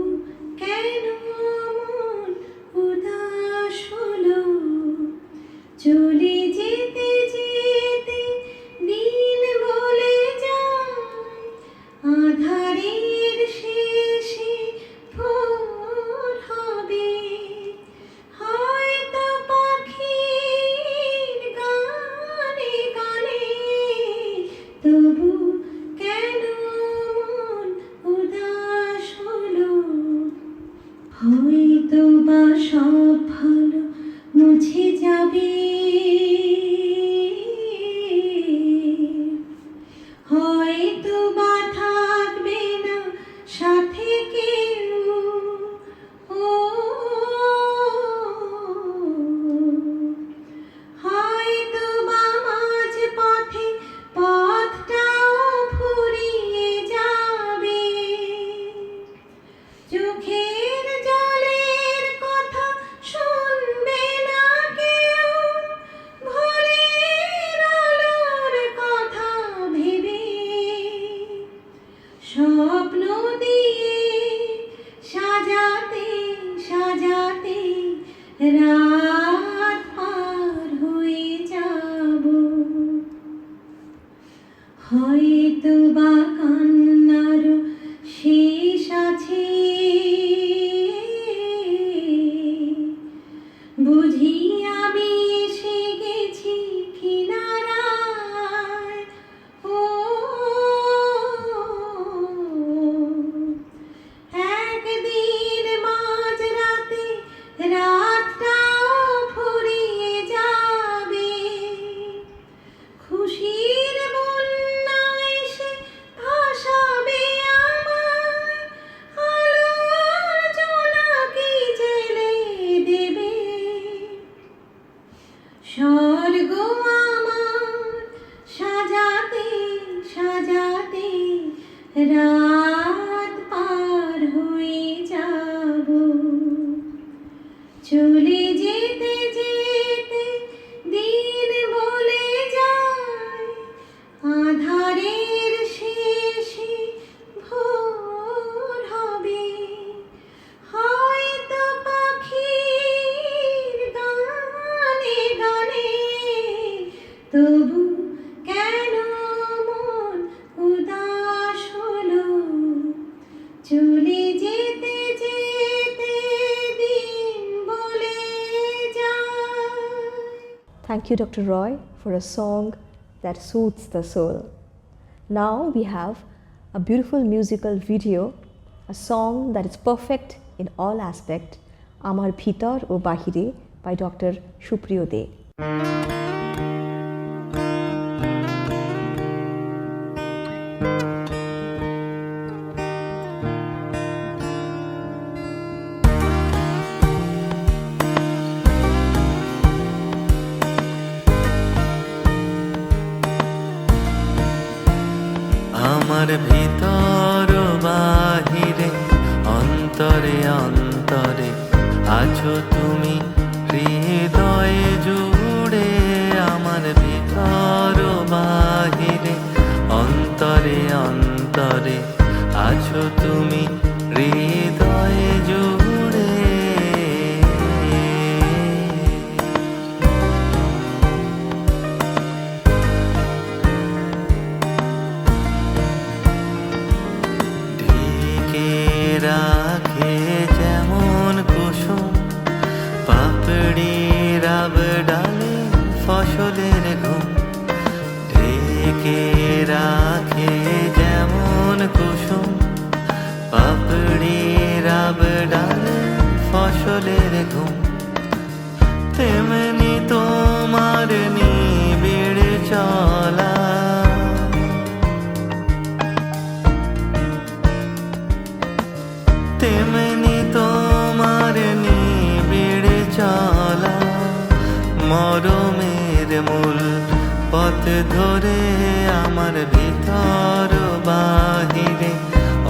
সব ভালো মুছে যাবে, হয়তো বা থাকবে না সাথে কেউ, ও হয়তো বা মাঝ পথে পথটাও ফুরিয়ে যাবে, চোখের জলের কথা শুনবে না কেউ, ভোরের আলোর কথা ভেবে স্বপ্ন দিয়ে সাজাতে সাজাতে রাত পার হয়ে যাব, হয়তো বা কান্নারও শেষ আছে, বুঝি আমি এসে গেছি কিনারায়, ও একদিন মাঝরাতে রাতটাও ফুরিয়ে যাবে, খুশির বন্যা এসে ভাসাবে আমায়, আলোর জোনাকি জেলে দেবে, স্বর্গ আমার সাজাতে সাজাতে রাত পার হয়ে যাব, চলে যেতে যেতে দিন বলে যায়, আধারের শেষে ভোর হবে, হয়তো পাখির গানে গানে, তবু কেন মন উদাস হলো, চলে যেতে যেতে দিন বলে যায়। Thank you, Dr. Roy, for a song that soothes the soul. Now we have a beautiful musical video, a song that is perfect in all aspects, Amar Bhitor o Bahire by Dr. Supriyo De. আমার ভিতর বাহিরে অন্তরে অন্তরে আছো তুমি হৃদয়ে জুড়ে, আমার ভিতর বাহিরে অন্তরে অন্তরে আছো তুমি হৃদয়ে জুড়ে, ঢেকে রাখে যেমন কুসুম পাপড়ি রাব ডালে ফসলের ঘুম, ঢেকে রাখে যেমন কুসুম পাপড়ি রাব ডালে ফসলের ঘুম, তেমনি তোমার নিবিড় চলা, তেমনি তোমার নিবিড় চলা, মরমের মূল পথ ধরে আমার ভিতর বাহিরে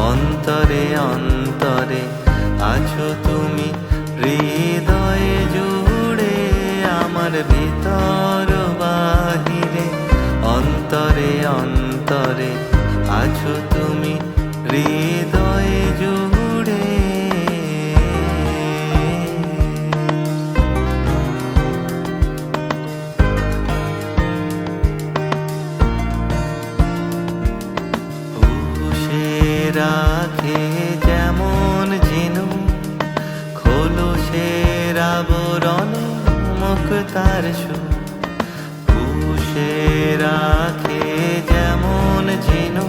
অন্তরে অন্তরে আছো তুমি হৃদয়ে জুড়ে, আমার ভিতর বাহিরে অন্তরে অন্তরে আছো তুমি হৃদয়ে জুড়ে। রাখে যেমন ঝিনু খোলসের আবরণে মুক্তার সুর, পুষে রাখে যেমন ঝিনু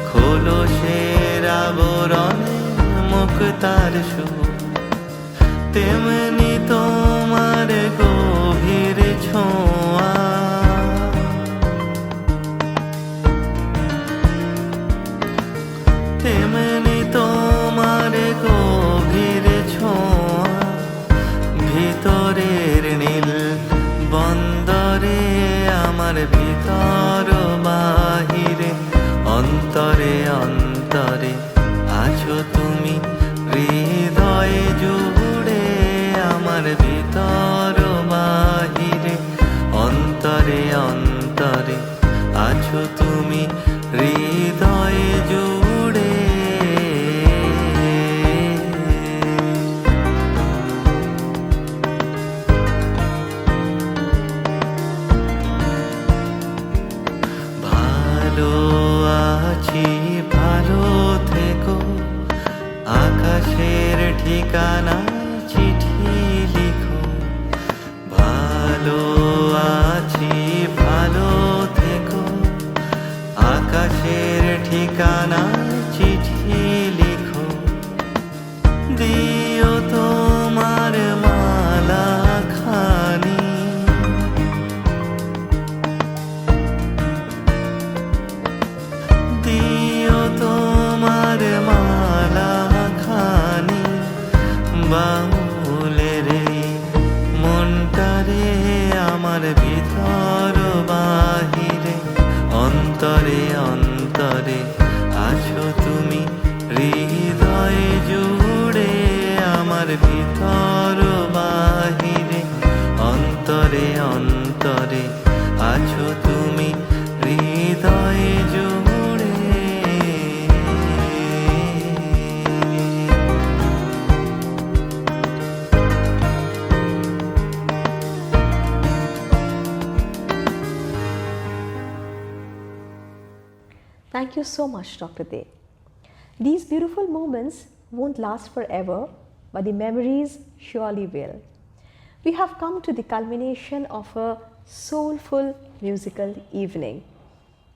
খোলসের আবরণে মুক্তার সুর, তেমনি তোমার গভীর ছোঁয়া, তেমনি তোমার গভীর ছোঁয়া, ভিতরের নীল বন্দরে আমার ভিতর বাহিরে, অন্তরে অন্তরে আছো তুমি, হৃদয়ে জুড়ে আমার ভিতর বাহিরে, অন্তরে অন্তরে আছো তুমি, হৃদয়ে জুড়ে। ভালো আছি, ভালো থেকো, আকাশের ঠিকানা চিঠি লিখো। ভালো আছি, ভালো থেকো, আকাশের ঠিকানা চিঠি লিখো। দিও তোমার মালা খানি, দিও তোমার মালা খানি, বাউলের এই মনটারে আমার ভিতর বাহিরে, অন্তরে অন্তরে আছো তুমি, হৃদয়ে জুড়ে আমার ভিতর বাহিরে, অন্তরে অন্তরে আছো তুমি, হৃদয়ে জুড়ে। Thank you so much, Dr. De. These beautiful moments won't last forever, but the memories surely will. We have come to the culmination of a soulful musical evening.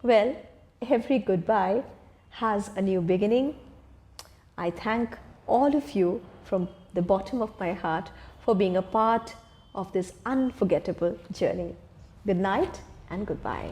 Well, every goodbye has a new beginning. I thank all of you from the bottom of my heart for being a part of this unforgettable journey. Good night and goodbye.